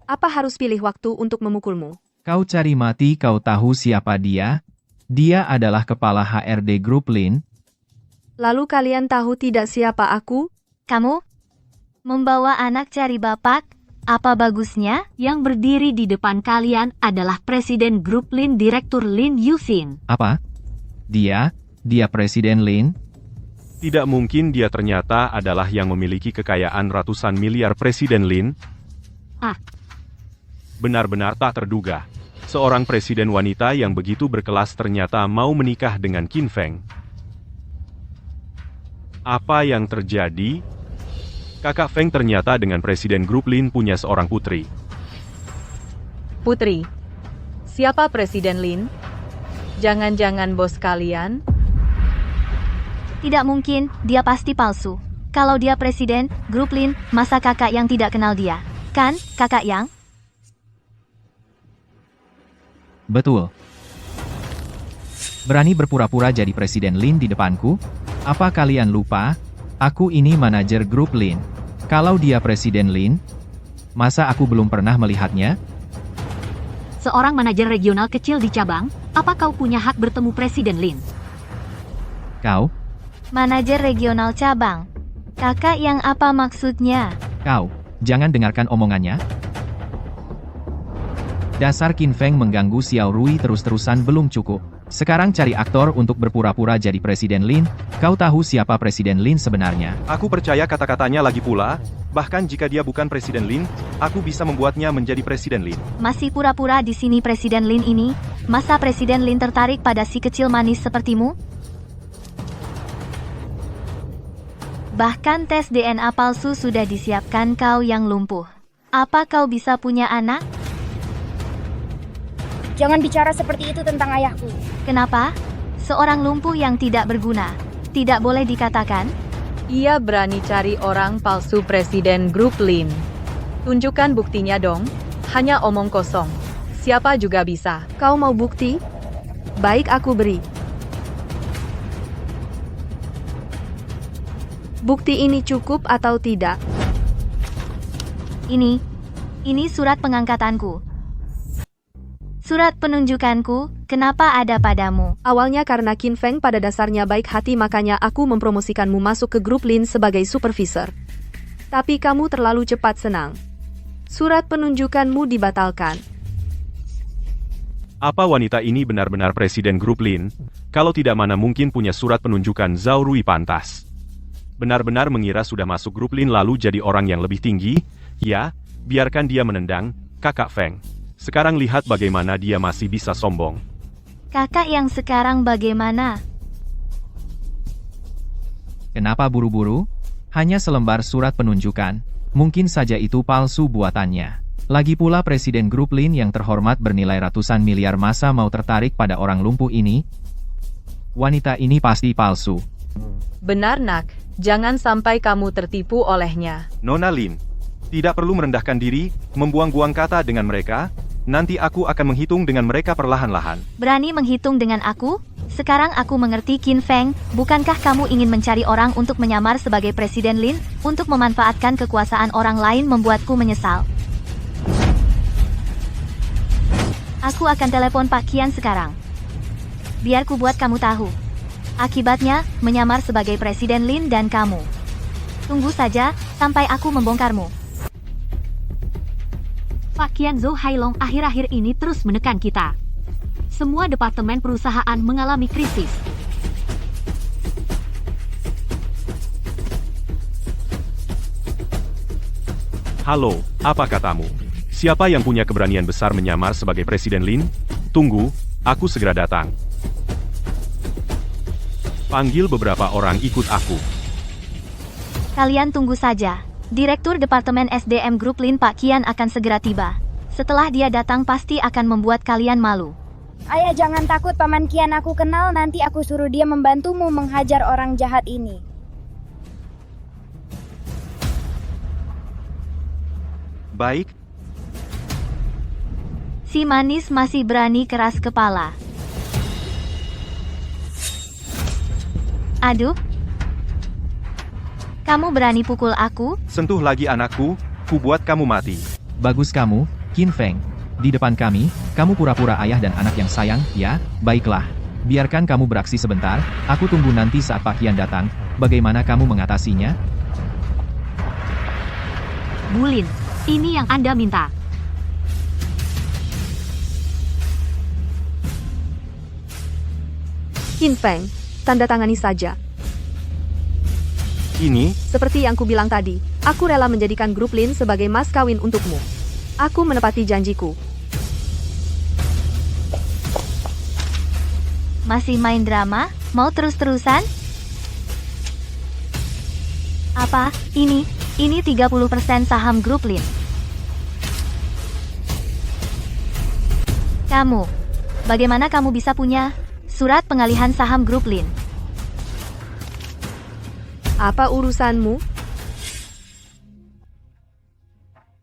Apa harus pilih waktu untuk memukulmu? Kau cari mati, kau tahu siapa dia? Dia adalah kepala HRD Grup Lin. Lalu kalian tahu tidak siapa aku? Kamu? Membawa anak cari bapak? Apa bagusnya? Yang berdiri di depan kalian adalah Presiden Grup Lin Direktur Lin Yuxin. Apa? Dia Presiden Lin? Tidak mungkin dia ternyata adalah yang memiliki kekayaan ratusan miliar Presiden Lin. Benar-benar tak terduga. Seorang presiden wanita yang begitu berkelas ternyata mau menikah dengan Qin Feng. Apa yang terjadi? Kakak Feng ternyata dengan Presiden Grup Lin punya seorang putri. Putri, siapa Presiden Lin? Jangan-jangan bos kalian? Tidak mungkin, dia pasti palsu. Kalau dia presiden, Grup Lin, masa kakak yang tidak kenal dia? Kan, kakak yang? Betul. Berani berpura-pura jadi Presiden Lin di depanku? Apa kalian lupa? Aku ini manajer Grup Lin. Kalau dia Presiden Lin, masa aku belum pernah melihatnya? Seorang manajer regional kecil di cabang, apa kau punya hak bertemu Presiden Lin? Kau? Manajer regional cabang. Kakak yang apa maksudnya? Kau, jangan dengarkan omongannya. Dasar Qin Feng mengganggu Xiao Rui terus-terusan belum cukup. Sekarang cari aktor untuk berpura-pura jadi Presiden Lin. Kau tahu siapa Presiden Lin sebenarnya? Aku percaya kata-katanya lagi pula. Bahkan jika dia bukan Presiden Lin, aku bisa membuatnya menjadi Presiden Lin. Masih pura-pura di sini Presiden Lin ini? Masa Presiden Lin tertarik pada si kecil manis sepertimu? Bahkan tes DNA palsu sudah disiapkan kau yang lumpuh. Apa kau bisa punya anak? Jangan bicara seperti itu tentang ayahku. Kenapa? Seorang lumpuh yang tidak berguna. Tidak boleh dikatakan? Ia berani cari orang palsu Presiden Grup Lin. Tunjukkan buktinya dong. Hanya omong kosong. Siapa juga bisa. Kau mau bukti? Baik, aku beri. Bukti ini cukup atau tidak? Ini surat pengangkatanku. Surat penunjukanku, kenapa ada padamu? Awalnya karena Qin Feng pada dasarnya baik hati makanya aku mempromosikanmu masuk ke Grup Lin sebagai supervisor. Tapi kamu terlalu cepat senang. Surat penunjukanmu dibatalkan. Apa wanita ini benar-benar presiden grup Lin? Kalau tidak mana mungkin punya surat penunjukan Zhao Rui pantas. Benar-benar mengira sudah masuk grup Lin lalu jadi orang yang lebih tinggi? Ya, biarkan dia menendang, kakak Feng. Sekarang lihat bagaimana dia masih bisa sombong. Kakak yang sekarang bagaimana? Kenapa buru-buru? Hanya selembar surat penunjukan. Mungkin saja itu palsu buatannya. Lagi pula presiden grup Lin yang terhormat bernilai ratusan miliar masa mau tertarik pada orang lumpuh ini? Wanita ini pasti palsu. Benar nak, jangan sampai kamu tertipu olehnya. Nona Lin, tidak perlu merendahkan diri, membuang-buang kata dengan mereka. Nanti aku akan menghitung dengan mereka perlahan-lahan. Berani menghitung dengan aku? Sekarang aku mengerti Qin Feng, bukankah kamu ingin mencari orang untuk menyamar sebagai Presiden Lin? Untuk memanfaatkan kekuasaan orang lain membuatku menyesal. Aku akan telepon Pak Qian sekarang. Biar ku buat kamu tahu. Akibatnya, menyamar sebagai Presiden Lin dan kamu. Tunggu saja, sampai aku membongkarmu. Pak Qian Zhou Hailong akhir-akhir ini terus menekan kita. Semua departemen perusahaan mengalami krisis. Halo, apa katamu? Siapa yang punya keberanian besar menyamar sebagai Presiden Lin? Tunggu, aku segera datang. Panggil beberapa orang ikut aku. Kalian tunggu saja. Direktur Departemen SDM Grup Lin Pak Qian akan segera tiba. Setelah dia datang pasti akan membuat kalian malu. Ayah jangan takut Paman Qian aku kenal, nanti aku suruh dia membantumu menghajar orang jahat ini. Baik, Si manis masih berani keras kepala. Aduh. Kamu berani pukul aku? sentuh lagi anakku, ku buat kamu mati. Bagus kamu, Qin Feng. Di depan kami, kamu pura-pura ayah dan anak yang sayang, ya? Baiklah. Biarkan kamu beraksi sebentar, aku tunggu nanti saat Pak Qian datang. Bagaimana kamu mengatasinya? Bulin, ini yang Anda minta. Qin Feng, tanda tangani saja. Ini, Seperti yang kubilang tadi, aku rela menjadikan grup Lin sebagai mas kawin untukmu. Aku menepati janjiku. Masih main drama? Mau terus-terusan? Apa? Ini 30% saham grup Lin. Kamu, bagaimana kamu bisa punya surat pengalihan saham grup Lin? Apa urusanmu?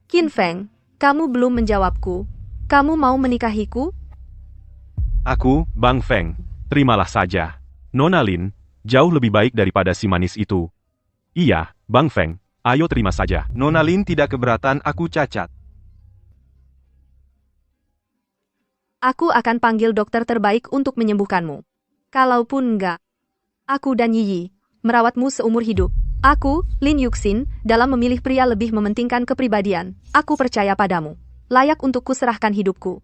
Qin Feng, kamu belum menjawabku. Kamu mau menikahiku? aku, Bang Feng. Terimalah saja. Nona Lin, jauh lebih baik daripada si manis itu. Iya, Bang Feng, ayo terima saja. Nona Lin tidak keberatan aku cacat. Aku akan panggil dokter terbaik untuk menyembuhkanmu. Kalaupun enggak, aku dan Yi merawatmu seumur hidup. Aku, Lin Yuxin, dalam memilih pria lebih mementingkan kepribadian. Aku percaya padamu. Layak untuk kuserahkan hidupku.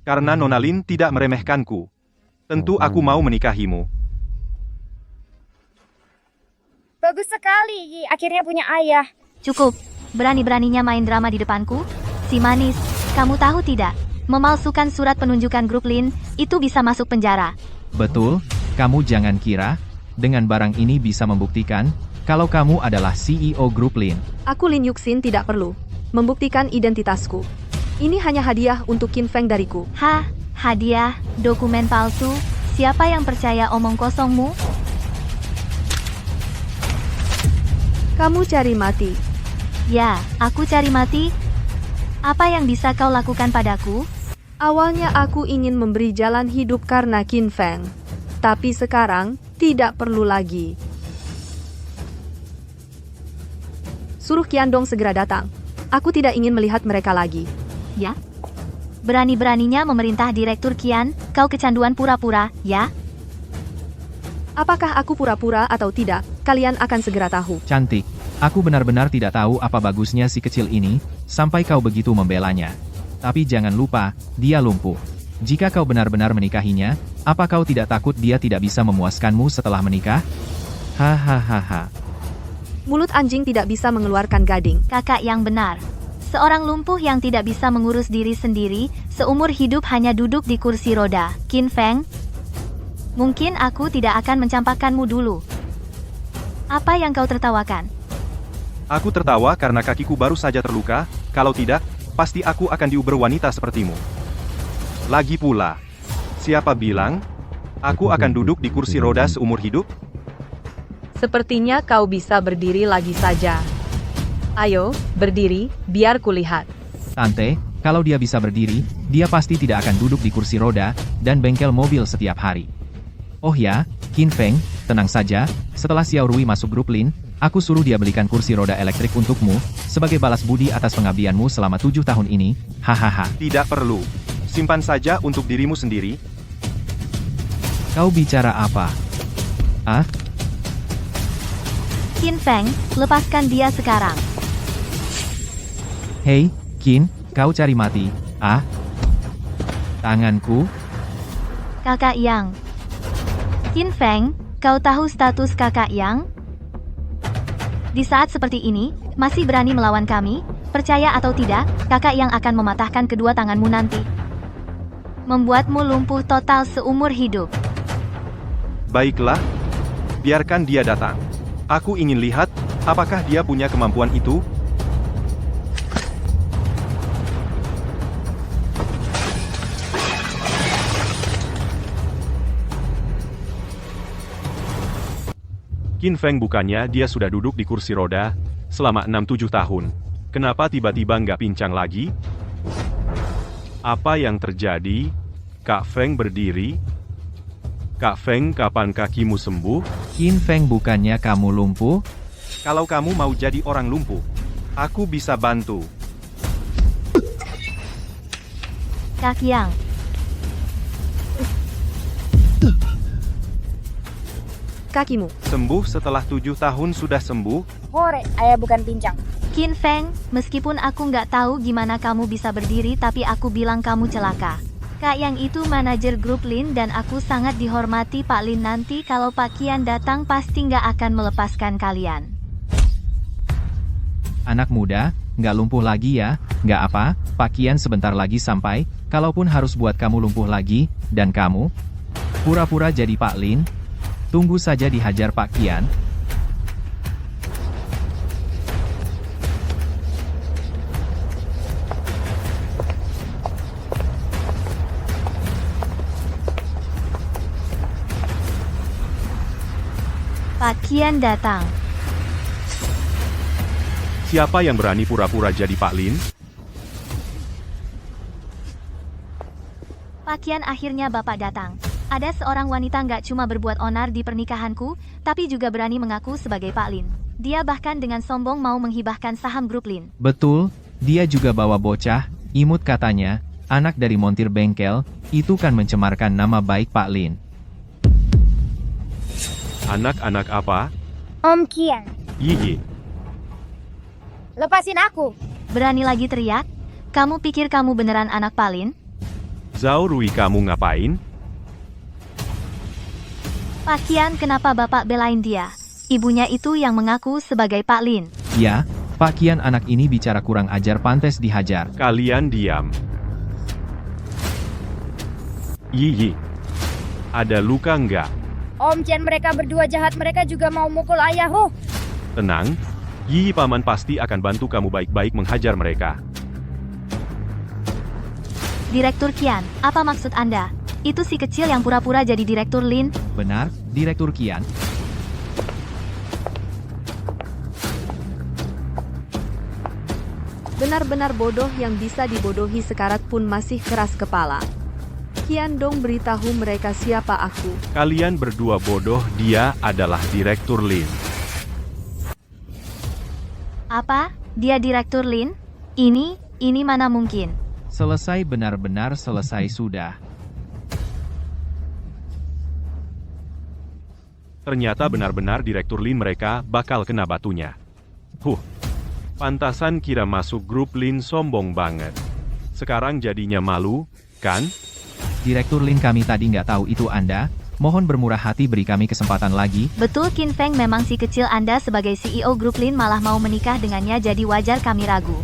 Karena Nona Lin tidak meremehkanku. Tentu aku mau menikahimu. Bagus sekali, Yi. Akhirnya punya ayah. Cukup. Berani-beraninya main drama di depanku? Si manis, kamu tahu tidak? Memalsukan surat penunjukan grup Lin, itu bisa masuk penjara. Betul, kamu jangan kira, dengan barang ini bisa membuktikan, kalau kamu adalah CEO grup Lin. Aku Lin Yuxin tidak perlu membuktikan identitasku. Ini hanya hadiah untuk Qin Feng dariku. Hah, hadiah, dokumen palsu, siapa yang percaya omong kosongmu? Kamu cari mati. Ya, aku cari mati. Apa yang bisa kau lakukan padaku? Awalnya aku ingin memberi jalan hidup karena Qin Feng. Tapi sekarang, tidak perlu lagi. Suruh Qiandong segera datang. Aku tidak ingin melihat mereka lagi. Ya? Berani-beraninya memerintah Direktur Qian, kau kecanduan pura-pura, ya? Apakah aku pura-pura atau tidak, kalian akan segera tahu. Cantik. Aku benar-benar tidak tahu apa bagusnya si kecil ini, sampai kau begitu membelanya. Tapi jangan lupa, dia lumpuh. Jika kau benar-benar menikahinya, apa kau tidak takut dia tidak bisa memuaskanmu setelah menikah? Hahaha. Mulut anjing tidak bisa mengeluarkan gading. Kakak yang benar. Seorang lumpuh yang tidak bisa mengurus diri sendiri, seumur hidup hanya duduk di kursi roda. Qin Feng, mungkin aku tidak akan mencampakkanmu dulu. Apa yang kau tertawakan? Aku tertawa karena kakiku baru saja terluka, kalau tidak, pasti aku akan diuber wanita sepertimu. Lagi pula, siapa bilang aku akan duduk di kursi roda seumur hidup? Sepertinya kau bisa berdiri lagi saja. Ayo, berdiri, biar kulihat. Tante, kalau dia bisa berdiri, dia pasti tidak akan duduk di kursi roda dan bengkel mobil setiap hari. Oh ya, Qin Feng, tenang saja, setelah Xiao Rui masuk grup Lin, aku suruh dia belikan kursi roda elektrik untukmu, sebagai balas budi atas pengabdianmu selama 7 tahun ini, hahaha. Tidak perlu. Simpan saja untuk dirimu sendiri. Kau bicara apa? Ah? Qin Feng, lepaskan dia sekarang. Hei, Qin, kau cari mati, ah? Tanganku? Kakak Yang. Qin Feng, kau tahu status kakak Yang? Di saat seperti ini, masih berani melawan kami? Percaya atau tidak, kakak Yang akan mematahkan kedua tanganmu nanti. Membuatmu lumpuh total seumur hidup. Baiklah, biarkan dia datang. Aku ingin lihat, apakah dia punya kemampuan itu? Qin Feng bukannya dia sudah duduk di kursi roda selama 6-7 tahun. Kenapa tiba-tiba nggak pincang lagi? Apa yang terjadi? Kak Feng berdiri. Kak Feng, kapan kakimu sembuh? Qin Feng, bukannya kamu lumpuh? Kalau kamu mau jadi orang lumpuh, aku bisa bantu. Kak Yang. Kakimu. Sembuh setelah 7 tahun sudah sembuh? Hore, ayah bukan pincang. Qin Feng, meskipun aku nggak tahu gimana kamu bisa berdiri tapi aku bilang kamu celaka. Kak Yang itu manajer grup Lin dan aku sangat dihormati Pak Lin. Nanti kalau Pak Qian datang pasti nggak akan melepaskan kalian. Anak muda, nggak lumpuh lagi ya, nggak apa, Pak Qian sebentar lagi sampai, kalaupun harus buat kamu lumpuh lagi, dan kamu? Pura-pura jadi Pak Lin? Tunggu saja dihajar Pak Qian. Pak Qian datang. Siapa yang berani pura-pura jadi Pak Lin? Pak Qian, akhirnya Bapak datang. Ada seorang wanita nggak cuma berbuat onar di pernikahanku, tapi juga berani mengaku sebagai Pak Lin. Dia bahkan dengan sombong mau menghibahkan saham grup Lin. Betul, dia juga bawa bocah, imut katanya, anak dari montir bengkel, itu kan mencemarkan nama baik Pak Lin. Anak-anak apa? Om Qian, Yiyi. lepasin aku. Berani lagi teriak? Kamu pikir kamu beneran anak Pak Lin? Zhao Rui, kamu ngapain? Pak Qian, kenapa Bapak belain dia? Ibunya itu yang mengaku sebagai Pak Lin. Ya, Pak Qian, anak ini bicara kurang ajar, pantes dihajar. Kalian diam. Yiyi. Ada luka nggak? Om Qian, mereka berdua jahat, mereka juga mau mukul ayahku. Tenang, Yiyi paman pasti akan bantu kamu baik-baik menghajar mereka. Direktur Qian, apa maksud Anda? Itu si kecil yang pura-pura jadi Direktur Lin? Benar, Direktur Qian. Benar-benar bodoh yang bisa dibodohi sekarat pun masih keras kepala. Qian Dong, beritahu mereka siapa aku. Kalian berdua bodoh, dia adalah Direktur Lin. Apa? Dia Direktur Lin? Ini mana mungkin? Selesai, benar-benar selesai sudah. Ternyata benar-benar Direktur Lin, mereka bakal kena batunya. Pantasan kira masuk grup Lin sombong banget. Sekarang jadinya malu, kan? Direktur Lin, kami tadi nggak tahu itu Anda. Mohon bermurah hati beri kami kesempatan lagi. Betul, Qin Feng memang si kecil. Anda sebagai CEO grup Lin malah mau menikah dengannya, jadi wajar kami ragu.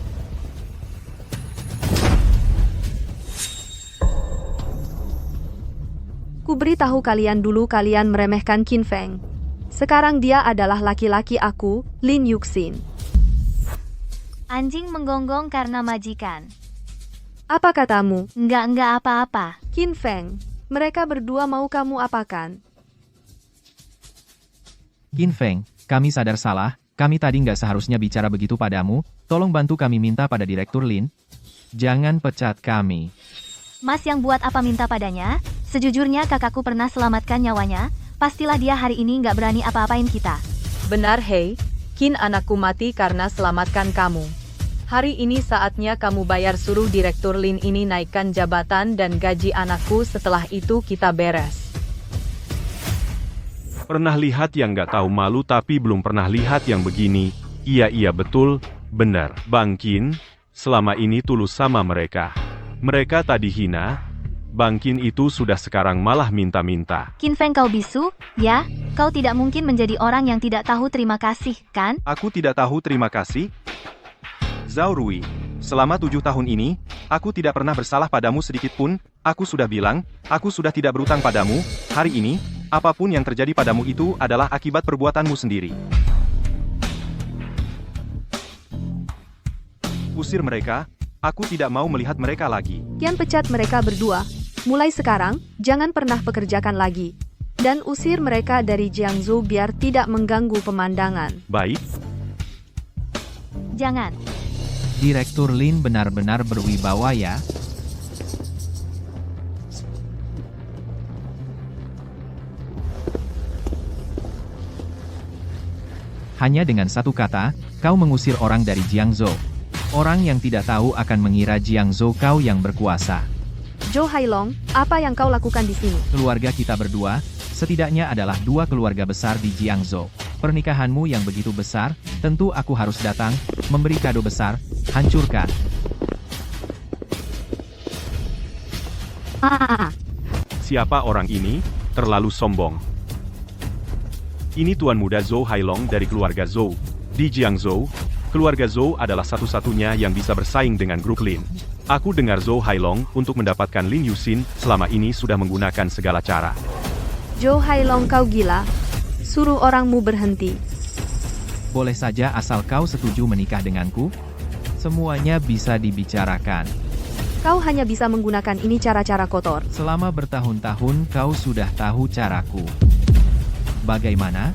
Ku beritahu kalian dulu, kalian meremehkan Qin Feng. Sekarang dia adalah laki-laki aku, Lin Yuxin. Anjing menggonggong karena majikan. Apa katamu, Enggak apa-apa. Qin Feng? Mereka berdua mau kamu apakan? Qin Feng, kami sadar salah. Kami tadi nggak seharusnya bicara begitu padamu. Tolong bantu kami minta pada Direktur Lin. Jangan pecat kami. Mas yang buat apa minta padanya? Sejujurnya kakakku pernah selamatkan nyawanya. Pastilah dia hari ini nggak berani apa-apain kita. Benar Hei, Qin anakku mati karena selamatkan kamu. Hari ini saatnya kamu bayar, suruh Direktur Lin ini naikkan jabatan dan gaji anakku, setelah itu kita beres. Pernah lihat yang nggak tahu malu tapi belum pernah lihat yang begini. Iya betul, benar. Bang Qin, selama ini tulus sama mereka. Mereka tadi hina. Bang Qin itu sudah sekarang malah minta-minta. Qin Feng, kau bisu? Ya, kau tidak mungkin menjadi orang yang tidak tahu terima kasih, kan? Aku tidak tahu terima kasih. Zhao Rui, selama 7 tahun ini, aku tidak pernah bersalah padamu sedikit pun. Aku sudah bilang, aku sudah tidak berutang padamu. Hari ini, apapun yang terjadi padamu itu adalah akibat perbuatanmu sendiri. Usir mereka, aku tidak mau melihat mereka lagi. Kian pecat mereka berdua. Mulai sekarang, jangan pernah pekerjakan lagi. Dan usir mereka dari Jiangzhou biar tidak mengganggu pemandangan. Baik, Jangan. Direktur Lin benar-benar berwibawa ya. Hanya dengan satu kata, kau mengusir orang dari Jiangzhou. Orang yang tidak tahu akan mengira Jiangzhou kau yang berkuasa. Zhou Hailong, apa yang kau lakukan di sini? Keluarga kita berdua, setidaknya adalah 2 keluarga besar di Jiangzhou. Pernikahanmu yang begitu besar, tentu aku harus datang, memberi kado besar, hancurkan. siapa orang ini? Terlalu sombong. Ini Tuan Muda Zhou Hailong dari keluarga Zhou. Di Jiangzhou, keluarga Zhou adalah satu-satunya yang bisa bersaing dengan grup Lin. Aku dengar Zhou Hailong untuk mendapatkan Lin Yuxin selama ini sudah menggunakan segala cara. Zhou Hailong, kau gila. Suruh orangmu berhenti. Boleh saja asal kau setuju menikah denganku. Semuanya bisa dibicarakan. Kau hanya bisa menggunakan ini cara-cara kotor. Selama bertahun-tahun kau sudah tahu caraku. Bagaimana?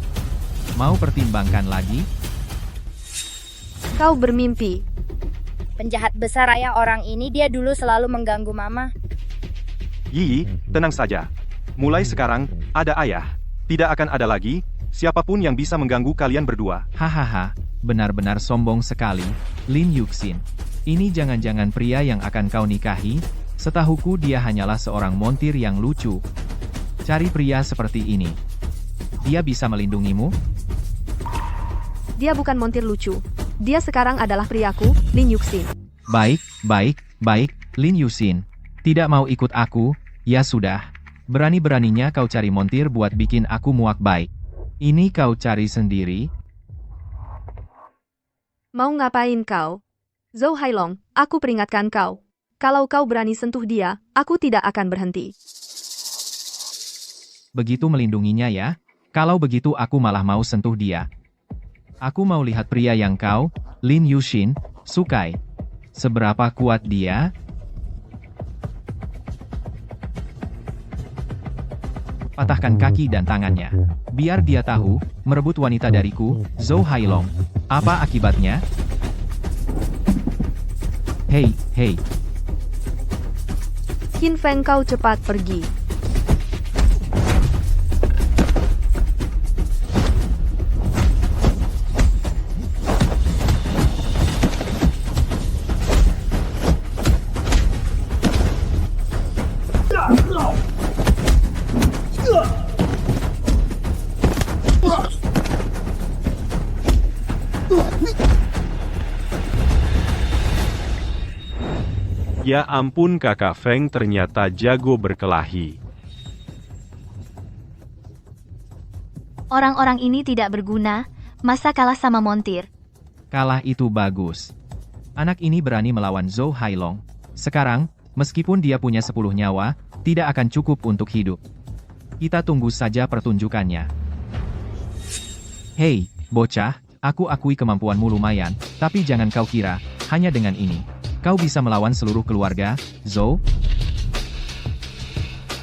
Mau pertimbangkan lagi? Kau bermimpi. Penjahat besar ayah orang ini, dia dulu selalu mengganggu mama. Yi, tenang saja. Mulai sekarang, ada ayah. Tidak akan ada lagi, siapapun yang bisa mengganggu kalian berdua. Hahaha, benar-benar sombong sekali, Lin Yuxin. Ini jangan-jangan pria yang akan kau nikahi? Setahuku dia hanyalah seorang montir yang lucu. Cari pria seperti ini. Dia bisa melindungimu? Dia bukan montir lucu. Dia sekarang adalah priaku, Lin Yuxin. Baik, Lin Yuxin. Tidak mau ikut aku? Ya sudah. Berani-beraninya kau cari montir buat bikin aku muak baik. Ini kau cari sendiri? Mau ngapain kau? Zhou Hailong, aku peringatkan kau. Kalau kau berani sentuh dia, aku tidak akan berhenti. Begitu melindunginya ya? Kalau begitu aku malah mau sentuh dia. Aku mau lihat pria yang kau, Lin Yuxin, sukai. Seberapa kuat dia? Patahkan kaki dan tangannya. Biar dia tahu, merebut wanita dariku, Zhou Hailong. Apa akibatnya? Hei. Qin Feng, kau cepat pergi. Ya ampun, kakak Feng ternyata jago berkelahi. Orang-orang ini tidak berguna, masa kalah sama montir. Kalah itu bagus. Anak ini berani melawan Zhou Hailong. Sekarang, meskipun dia punya 10 nyawa, tidak akan cukup untuk hidup. Kita tunggu saja pertunjukannya. Hei, bocah, aku akui kemampuanmu lumayan, tapi jangan kau kira, hanya dengan ini, kau bisa melawan seluruh keluarga, Zhou.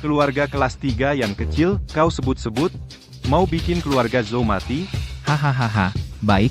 Keluarga kelas 3 yang kecil, kau sebut-sebut? Mau bikin keluarga Zhou mati? Hahaha, baik,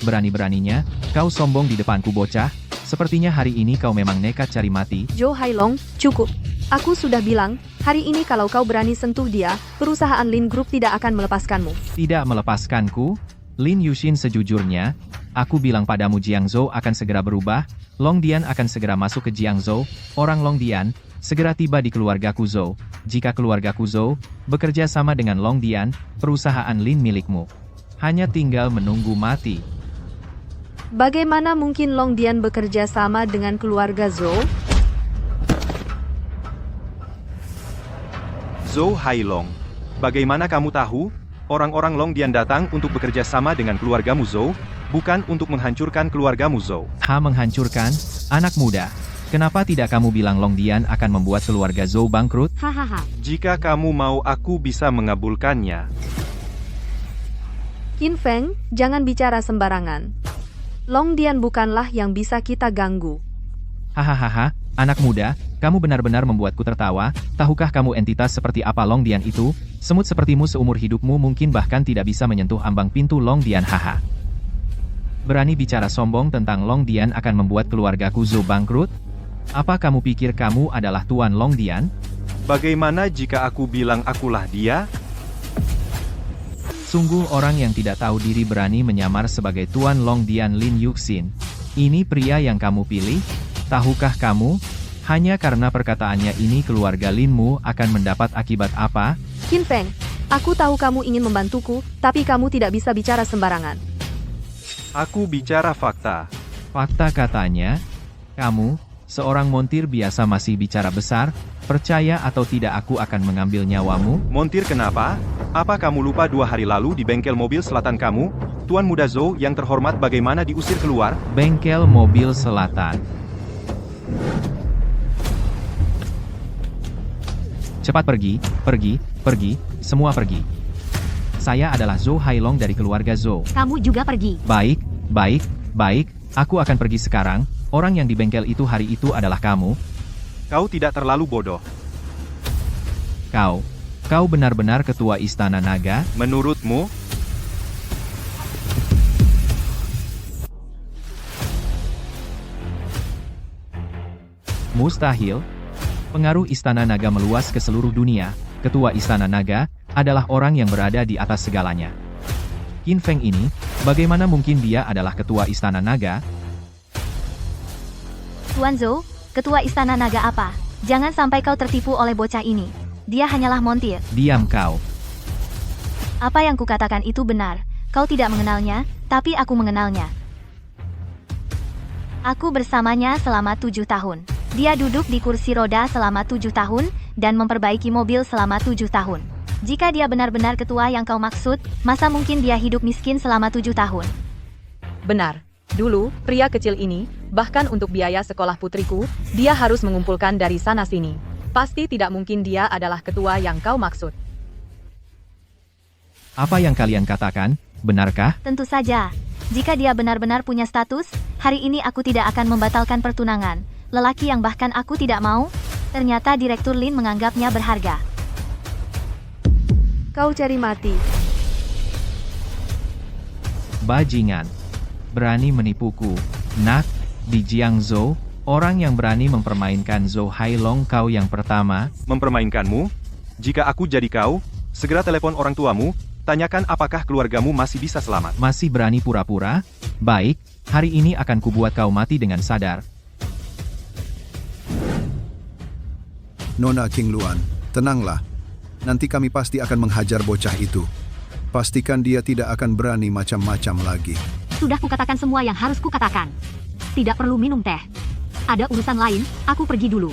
berani-beraninya, kau sombong di depanku bocah, sepertinya hari ini kau memang nekat cari mati. Zhou Hailong, cukup. Aku sudah bilang, hari ini kalau kau berani sentuh dia, perusahaan Lin Group tidak akan melepaskanmu. Tidak melepaskanku? Lin Yushin, sejujurnya, aku bilang padamu Jiangzhou akan segera berubah, Longdian akan segera masuk ke Jiangzhou, orang Longdian, segera tiba di keluargaku Zhou. Jika keluargaku Zhou bekerja sama dengan Longdian, perusahaan Lin milikmu. Hanya tinggal menunggu mati. Bagaimana mungkin Longdian bekerja sama dengan keluarga Zhou? Zhou Hailong, bagaimana kamu tahu? Orang-orang Longdian datang untuk bekerja sama dengan keluargamu Zhou, bukan untuk menghancurkan keluargamu Zhou. Menghancurkan? Anak muda. Kenapa tidak kamu bilang Longdian akan membuat keluarga Zhou bangkrut? Hahaha. Jika kamu mau, aku bisa mengabulkannya. Qin Feng, jangan bicara sembarangan. Longdian bukanlah yang bisa kita ganggu. Hahaha, anak muda, kamu benar-benar membuatku tertawa. Tahukah kamu entitas seperti apa Longdian itu? Semut sepertimu seumur hidupmu mungkin bahkan tidak bisa menyentuh ambang pintu Longdian. Haha. Berani bicara sombong tentang Longdian akan membuat keluargaku Zhou bangkrut? Apa kamu pikir kamu adalah Tuan Longdian? Bagaimana jika aku bilang akulah dia? Sungguh orang yang tidak tahu diri berani menyamar sebagai Tuan Longdian Lin Yuxin. Ini pria yang kamu pilih? Tahukah kamu? Hanya karena perkataannya ini keluarga Linmu akan mendapat akibat apa? Qin Feng, aku tahu kamu ingin membantuku, tapi kamu tidak bisa bicara sembarangan. Aku bicara fakta. Fakta katanya, kamu, seorang montir biasa masih bicara besar, percaya atau tidak aku akan mengambil nyawamu? Montir kenapa? Apa kamu lupa 2 hari lalu di bengkel mobil selatan kamu, Tuan Muda Zhou yang terhormat bagaimana diusir keluar? Bengkel mobil selatan. Cepat pergi, semua pergi. Saya adalah Zhou Hailong dari keluarga Zhou. Kamu juga pergi. Baik, aku akan pergi sekarang. Orang yang di bengkel itu hari itu adalah kamu. Kau tidak terlalu bodoh. Kau benar-benar ketua Istana Naga? Menurutmu? Mustahil. Pengaruh Istana Naga meluas ke seluruh dunia. Ketua Istana Naga adalah orang yang berada di atas segalanya. Qin Feng ini, bagaimana mungkin dia adalah ketua Istana Naga? Tuan Zhou, ketua Istana Naga apa? Jangan sampai kau tertipu oleh bocah ini. Dia hanyalah montir. Diam kau. Apa yang kukatakan itu benar. Kau tidak mengenalnya, tapi aku mengenalnya. Aku bersamanya selama 7 tahun. Dia duduk di kursi roda selama 7 tahun, dan memperbaiki mobil selama 7 tahun. Jika dia benar-benar ketua yang kau maksud, masa mungkin dia hidup miskin selama 7 tahun? Benar. Dulu, pria kecil ini, bahkan untuk biaya sekolah putriku, dia harus mengumpulkan dari sana-sini. Pasti tidak mungkin dia adalah ketua yang kau maksud. Apa yang kalian katakan, benarkah? Tentu saja. Jika dia benar-benar punya status, hari ini aku tidak akan membatalkan pertunangan. Lelaki yang bahkan aku tidak mau, ternyata Direktur Lin menganggapnya berharga. Kau cari mati. Bajingan. Berani menipuku. Nak, di Jiangzhou, orang yang berani mempermainkan Zhou Hailong kau yang pertama. Mempermainkanmu? Jika aku jadi kau, segera telepon orang tuamu, tanyakan apakah keluargamu masih bisa selamat. Masih berani pura-pura? Baik, hari ini akan kubuat kau mati dengan sadar. Nona King Luan, tenanglah. Nanti kami pasti akan menghajar bocah itu. Pastikan dia tidak akan berani macam-macam lagi. Sudah kukatakan semua yang harus kukatakan. Tidak perlu minum teh. Ada urusan lain, aku pergi dulu.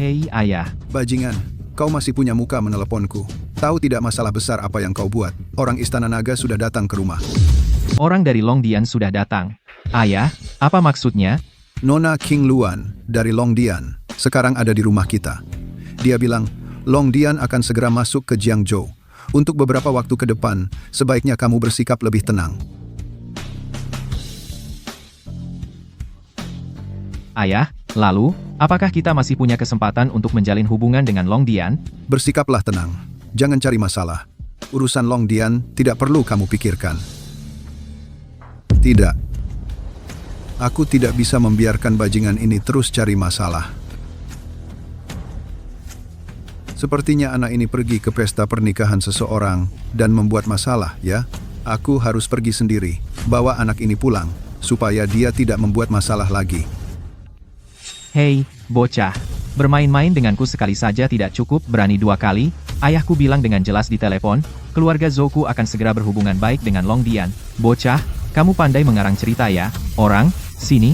Hei ayah, Bajingan, kau masih punya muka meneleponku. Tahu tidak masalah besar apa yang kau buat? Orang Istana Naga sudah datang ke rumah. orang dari Longdian sudah datang. Ayah, apa maksudnya? Nona King Luan dari Longdian sekarang ada di rumah kita. Dia bilang, Longdian akan segera masuk ke Jiangzhou. Untuk beberapa waktu ke depan, sebaiknya kamu bersikap lebih tenang. Ayah, lalu, apakah kita masih punya kesempatan untuk menjalin hubungan dengan Longdian? Bersikaplah tenang. Jangan cari masalah. Urusan Longdian tidak perlu kamu pikirkan. Tidak. Aku tidak bisa membiarkan bajingan ini terus cari masalah. Sepertinya anak ini pergi ke pesta pernikahan seseorang dan membuat masalah, ya? Aku harus pergi sendiri. Bawa anak ini pulang, supaya dia tidak membuat masalah lagi. Hei, bocah. Bermain-main denganku sekali saja tidak cukup, berani dua kali. Ayahku bilang dengan jelas di telepon, keluarga Zouku akan segera berhubungan baik dengan Longdian. Bocah, kamu pandai mengarang cerita ya. Orang, sini.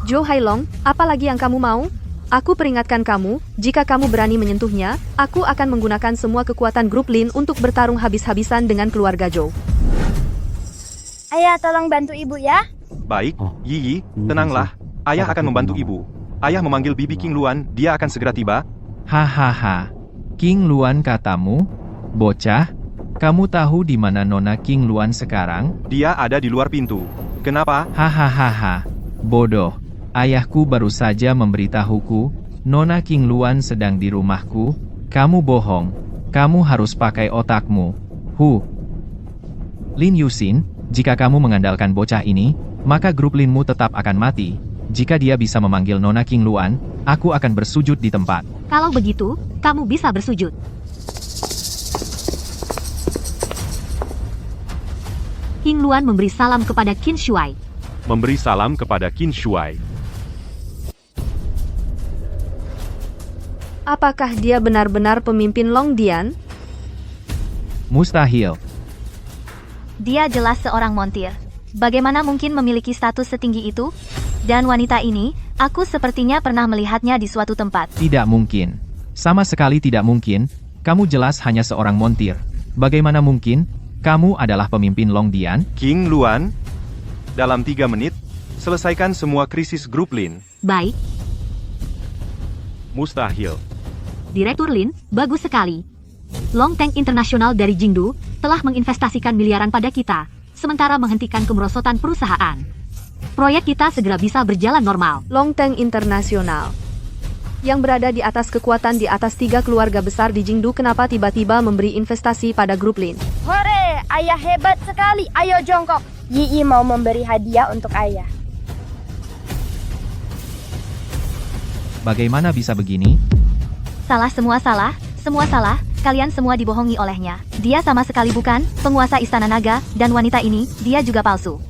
Zhou Hailong, apa lagi yang kamu mau? Aku peringatkan kamu, jika kamu berani menyentuhnya, aku akan menggunakan semua kekuatan grup Lin untuk bertarung habis-habisan dengan keluarga Zhou. Ayah tolong bantu ibu ya. Baik, Yi, tenanglah. Ayah akan membantu ibu. Ayah memanggil Bibi King Luan, dia akan segera tiba. Hahaha. King Luan katamu? Bocah, kamu tahu di mana Nona King Luan sekarang? Dia ada di luar pintu. Kenapa? Hahaha. Bodoh. Ayahku baru saja memberitahuku, Nona King Luan sedang di rumahku. Kamu bohong. Kamu harus pakai otakmu. Lin Yuxin, jika kamu mengandalkan bocah ini, maka grup Linmu tetap akan mati. Jika dia bisa memanggil Nona King Luan, aku akan bersujud di tempat. Kalau begitu, kamu bisa bersujud. King Luan memberi salam kepada Qin Shuai. Memberi salam kepada Qin Shuai. Apakah dia benar-benar pemimpin Longdian? Mustahil. Dia jelas seorang montir. Bagaimana mungkin memiliki status setinggi itu? Dan wanita ini, aku sepertinya pernah melihatnya di suatu tempat. Tidak mungkin. Sama sekali tidak mungkin. Kamu jelas hanya seorang montir. Bagaimana mungkin? Kamu adalah pemimpin Longdian? King Luan, dalam 3 menit, selesaikan semua krisis grup Lin. Baik, Mustahil. Direktur Lin, bagus sekali. Long Tank Internasional dari Jingdu telah menginvestasikan miliaran pada kita, sementara menghentikan kemerosotan perusahaan. Proyek kita segera bisa berjalan normal. Long Tank Internasional yang berada di atas kekuatan di atas 3 keluarga besar di Jingdu, kenapa tiba-tiba memberi investasi pada grup Lin? Hore, ayah hebat sekali. Ayo jongkok. Yi mau memberi hadiah untuk ayah. Bagaimana bisa begini? Semua salah, kalian semua dibohongi olehnya. Dia sama sekali bukan penguasa Istana Naga, dan wanita ini, dia juga palsu.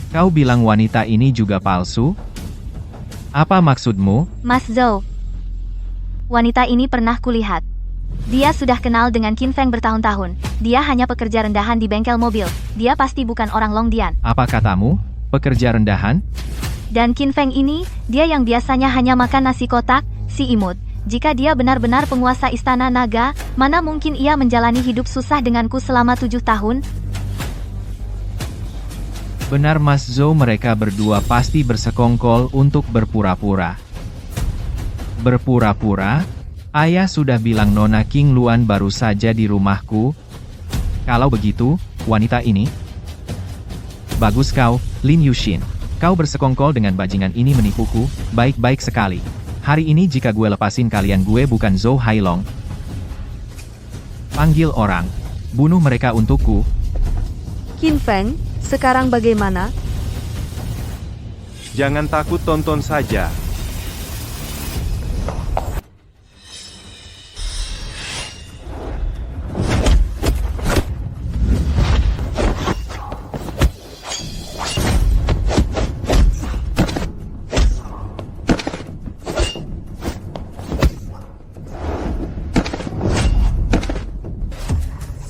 Kau bilang wanita ini juga palsu? Apa maksudmu? Mas Zhou, wanita ini pernah kulihat. Dia sudah kenal dengan Qin Feng bertahun-tahun. Dia hanya pekerja rendahan di bengkel mobil. Dia pasti bukan orang Longdian. Apa katamu? Pekerja rendahan? Dan Qin Feng ini, dia yang biasanya hanya makan nasi kotak, si imut. Jika dia benar-benar penguasa Istana Naga, mana mungkin ia menjalani hidup susah denganku selama 7 tahun? Benar Mas Zhou, mereka berdua pasti bersekongkol untuk berpura-pura. Berpura-pura? Ayah sudah bilang Nona King Luan baru saja di rumahku. Kalau begitu, wanita ini? Bagus kau, Lin Yuxin. Kau bersekongkol dengan bajingan ini menipuku, baik-baik sekali. Hari ini jika gue lepasin kalian, gue bukan Zhou Hailong. Panggil orang. Bunuh mereka untukku. Qin Feng, sekarang bagaimana? Jangan takut, tonton saja.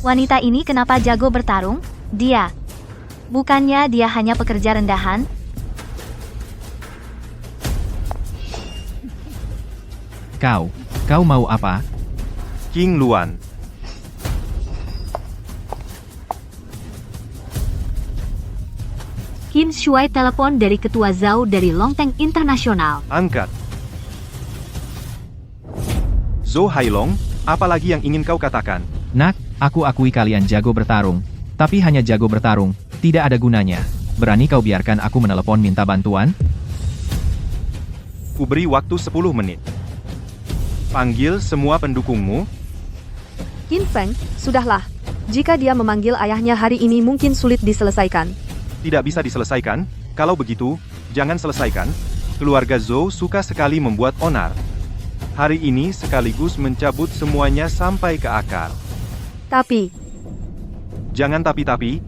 Wanita ini kenapa jago bertarung? Dia. Bukannya dia hanya pekerja rendahan? Kau mau apa? King Luan. Qin Shuai telepon dari ketua Zhao dari Longteng Internasional. Angkat. Zhou Hailong, apalagi yang ingin kau katakan? Nak, aku akui kalian jago bertarung. Tapi hanya jago bertarung, tidak ada gunanya. Berani kau biarkan aku menelepon minta bantuan? Kuberi waktu 10 menit. Panggil semua pendukungmu. Qin Feng, sudahlah. Jika dia memanggil ayahnya hari ini mungkin sulit diselesaikan. Tidak bisa diselesaikan? Kalau begitu, jangan selesaikan. Keluarga Zhou suka sekali membuat onar. Hari ini sekaligus mencabut semuanya sampai ke akar. Tapi, Jangan tapi-tapi.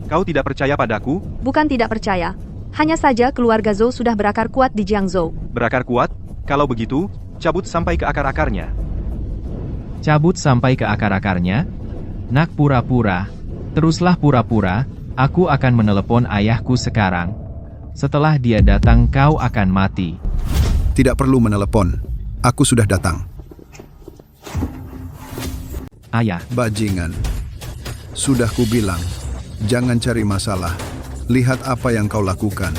Kau tidak percaya padaku? bukan tidak percaya. Hanya saja keluarga Zhou sudah berakar kuat di Jiangzhou. Berakar kuat? Kalau begitu, cabut sampai ke akar-akarnya. Cabut sampai ke akar-akarnya? Nak pura-pura. Teruslah pura-pura, aku akan menelepon ayahku sekarang. Setelah dia datang kau akan mati. Tidak perlu menelepon. Aku sudah datang. Ayah, Bajingan. Sudah kubilang, jangan cari masalah. Lihat apa yang kau lakukan.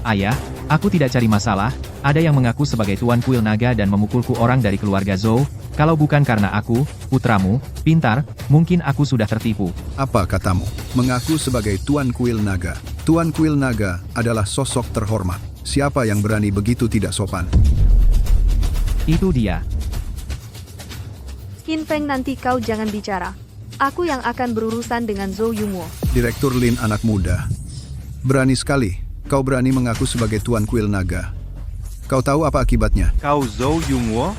ayah, aku tidak cari masalah. Ada yang mengaku sebagai Tuan Kuil Naga dan memukulku orang dari keluarga Zhou. Kalau bukan karena aku, putramu, pintar, mungkin aku sudah tertipu. Apa katamu? Mengaku sebagai Tuan Kuil Naga. Tuan Kuil Naga adalah sosok terhormat. Siapa yang berani begitu tidak sopan? Itu dia. Qin Feng, nanti kau jangan bicara. Aku yang akan berurusan dengan Zhou Yumwo. Direktur Lin anak muda. Berani sekali. Kau berani mengaku sebagai Tuan Kuil Naga. Kau tahu apa akibatnya? Kau Zhou Yumwo?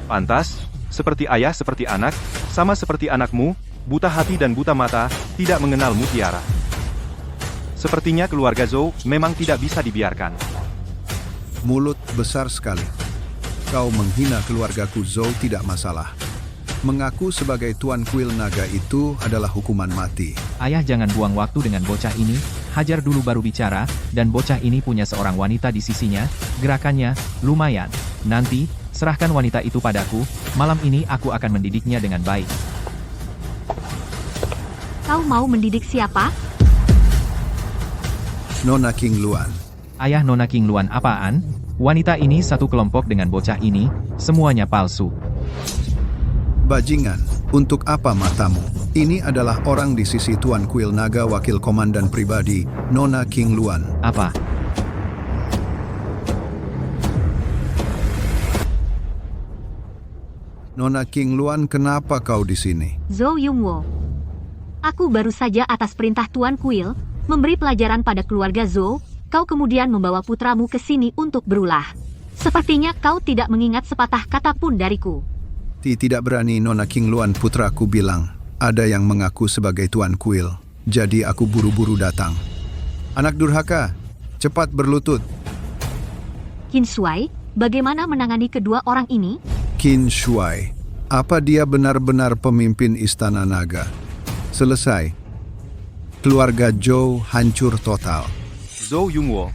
Pantas, seperti ayah seperti anak, sama seperti anakmu, buta hati dan buta mata, tidak mengenal mutiara. Sepertinya keluarga Zhou memang tidak bisa dibiarkan. Mulut besar sekali. Kau menghina keluargaku Zhou tidak masalah. Mengaku sebagai Tuan Kuil Naga itu adalah hukuman mati. Ayah jangan buang waktu dengan bocah ini, hajar dulu baru bicara, dan bocah ini punya seorang wanita di sisinya, gerakannya, lumayan. Nanti, serahkan wanita itu padaku, malam ini aku akan mendidiknya dengan baik. Kau mau mendidik siapa? Nona King Luan. Ayah Nona King Luan apaan? Wanita ini satu kelompok dengan bocah ini, semuanya palsu. Bajingan, untuk apa matamu? Ini adalah orang di sisi Tuan Kuil Naga wakil komandan pribadi, Nona King Luan. Apa? Nona King Luan, kenapa kau di sini? Zhou Yumwo. Aku baru saja atas perintah Tuan Kuil, memberi pelajaran pada keluarga Zhou, kau kemudian membawa putramu ke sini untuk berulah. Sepertinya kau tidak mengingat sepatah kata pun dariku. Tidak berani Nona King Luan, putraku bilang. Ada yang mengaku sebagai Tuan Kuil. Jadi aku buru-buru datang. Anak durhaka, cepat berlutut. Qin Shuai, bagaimana menangani kedua orang ini? Qin Shuai, apa dia benar-benar pemimpin Istana Naga? Selesai. Keluarga Zhou hancur total. Zhou Yumwo,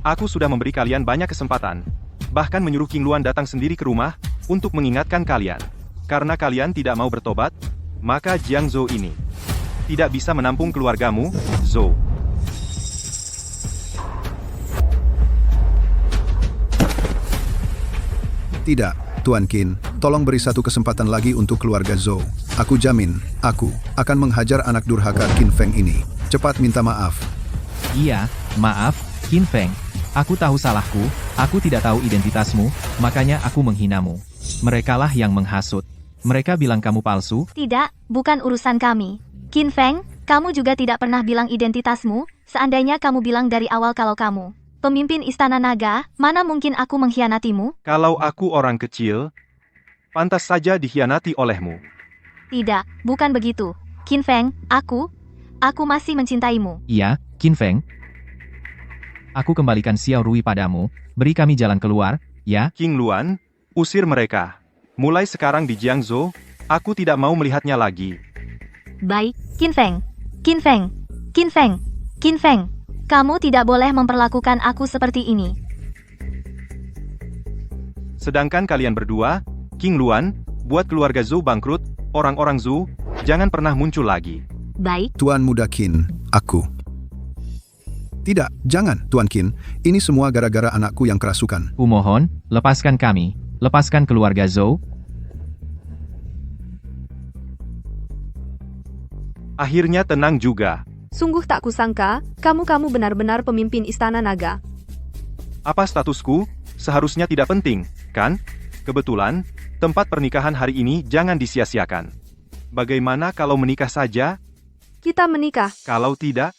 aku sudah memberi kalian banyak kesempatan. Bahkan menyuruh King Luan datang sendiri ke rumah, untuk mengingatkan kalian. Karena kalian tidak mau bertobat, maka Jiangzhou ini tidak bisa menampung keluargamu, Zhou. Tidak, Tuan Qin, tolong beri satu kesempatan lagi untuk keluarga Zhou. Aku jamin, aku akan menghajar anak durhaka Qin Feng ini. Cepat minta maaf. Iya, maaf, Qin Feng. Aku tahu salahku, aku tidak tahu identitasmu, makanya aku menghinamu. Merekalah yang menghasut. Mereka bilang kamu palsu. Tidak, bukan urusan kami. Qin Feng, kamu juga tidak pernah bilang identitasmu, seandainya kamu bilang dari awal kalau kamu pemimpin Istana Naga, mana mungkin aku mengkhianatimu? Kalau aku orang kecil, pantas saja dikhianati olehmu. Tidak, bukan begitu. Qin Feng, aku masih mencintaimu. Iya, Qin Feng. Aku kembalikan Xiao Rui padamu, beri kami jalan keluar, ya? King Luan, usir mereka. Mulai sekarang di Jiangzhou, aku tidak mau melihatnya lagi. Baik, Qin Feng. Qin Feng. Qin Feng. Qin Feng. Kamu tidak boleh memperlakukan aku seperti ini. Sedangkan kalian berdua, King Luan, buat keluarga Zhou bangkrut, orang-orang Zhou, jangan pernah muncul lagi. Baik, Tuan Muda Qin, aku. Tidak, jangan, Tuan Qin. Ini semua gara-gara anakku yang kerasukan. Kumohon, lepaskan kami, lepaskan keluarga Zhou. Akhirnya tenang juga. Sungguh tak kusangka, kamu benar-benar pemimpin Istana Naga. Apa statusku? Seharusnya tidak penting, kan? Kebetulan, tempat pernikahan hari ini jangan disia-siakan. Bagaimana kalau menikah saja? Kita menikah. Kalau tidak,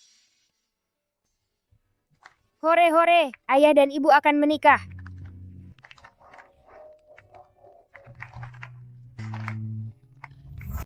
Hore-hore, ayah dan ibu akan menikah.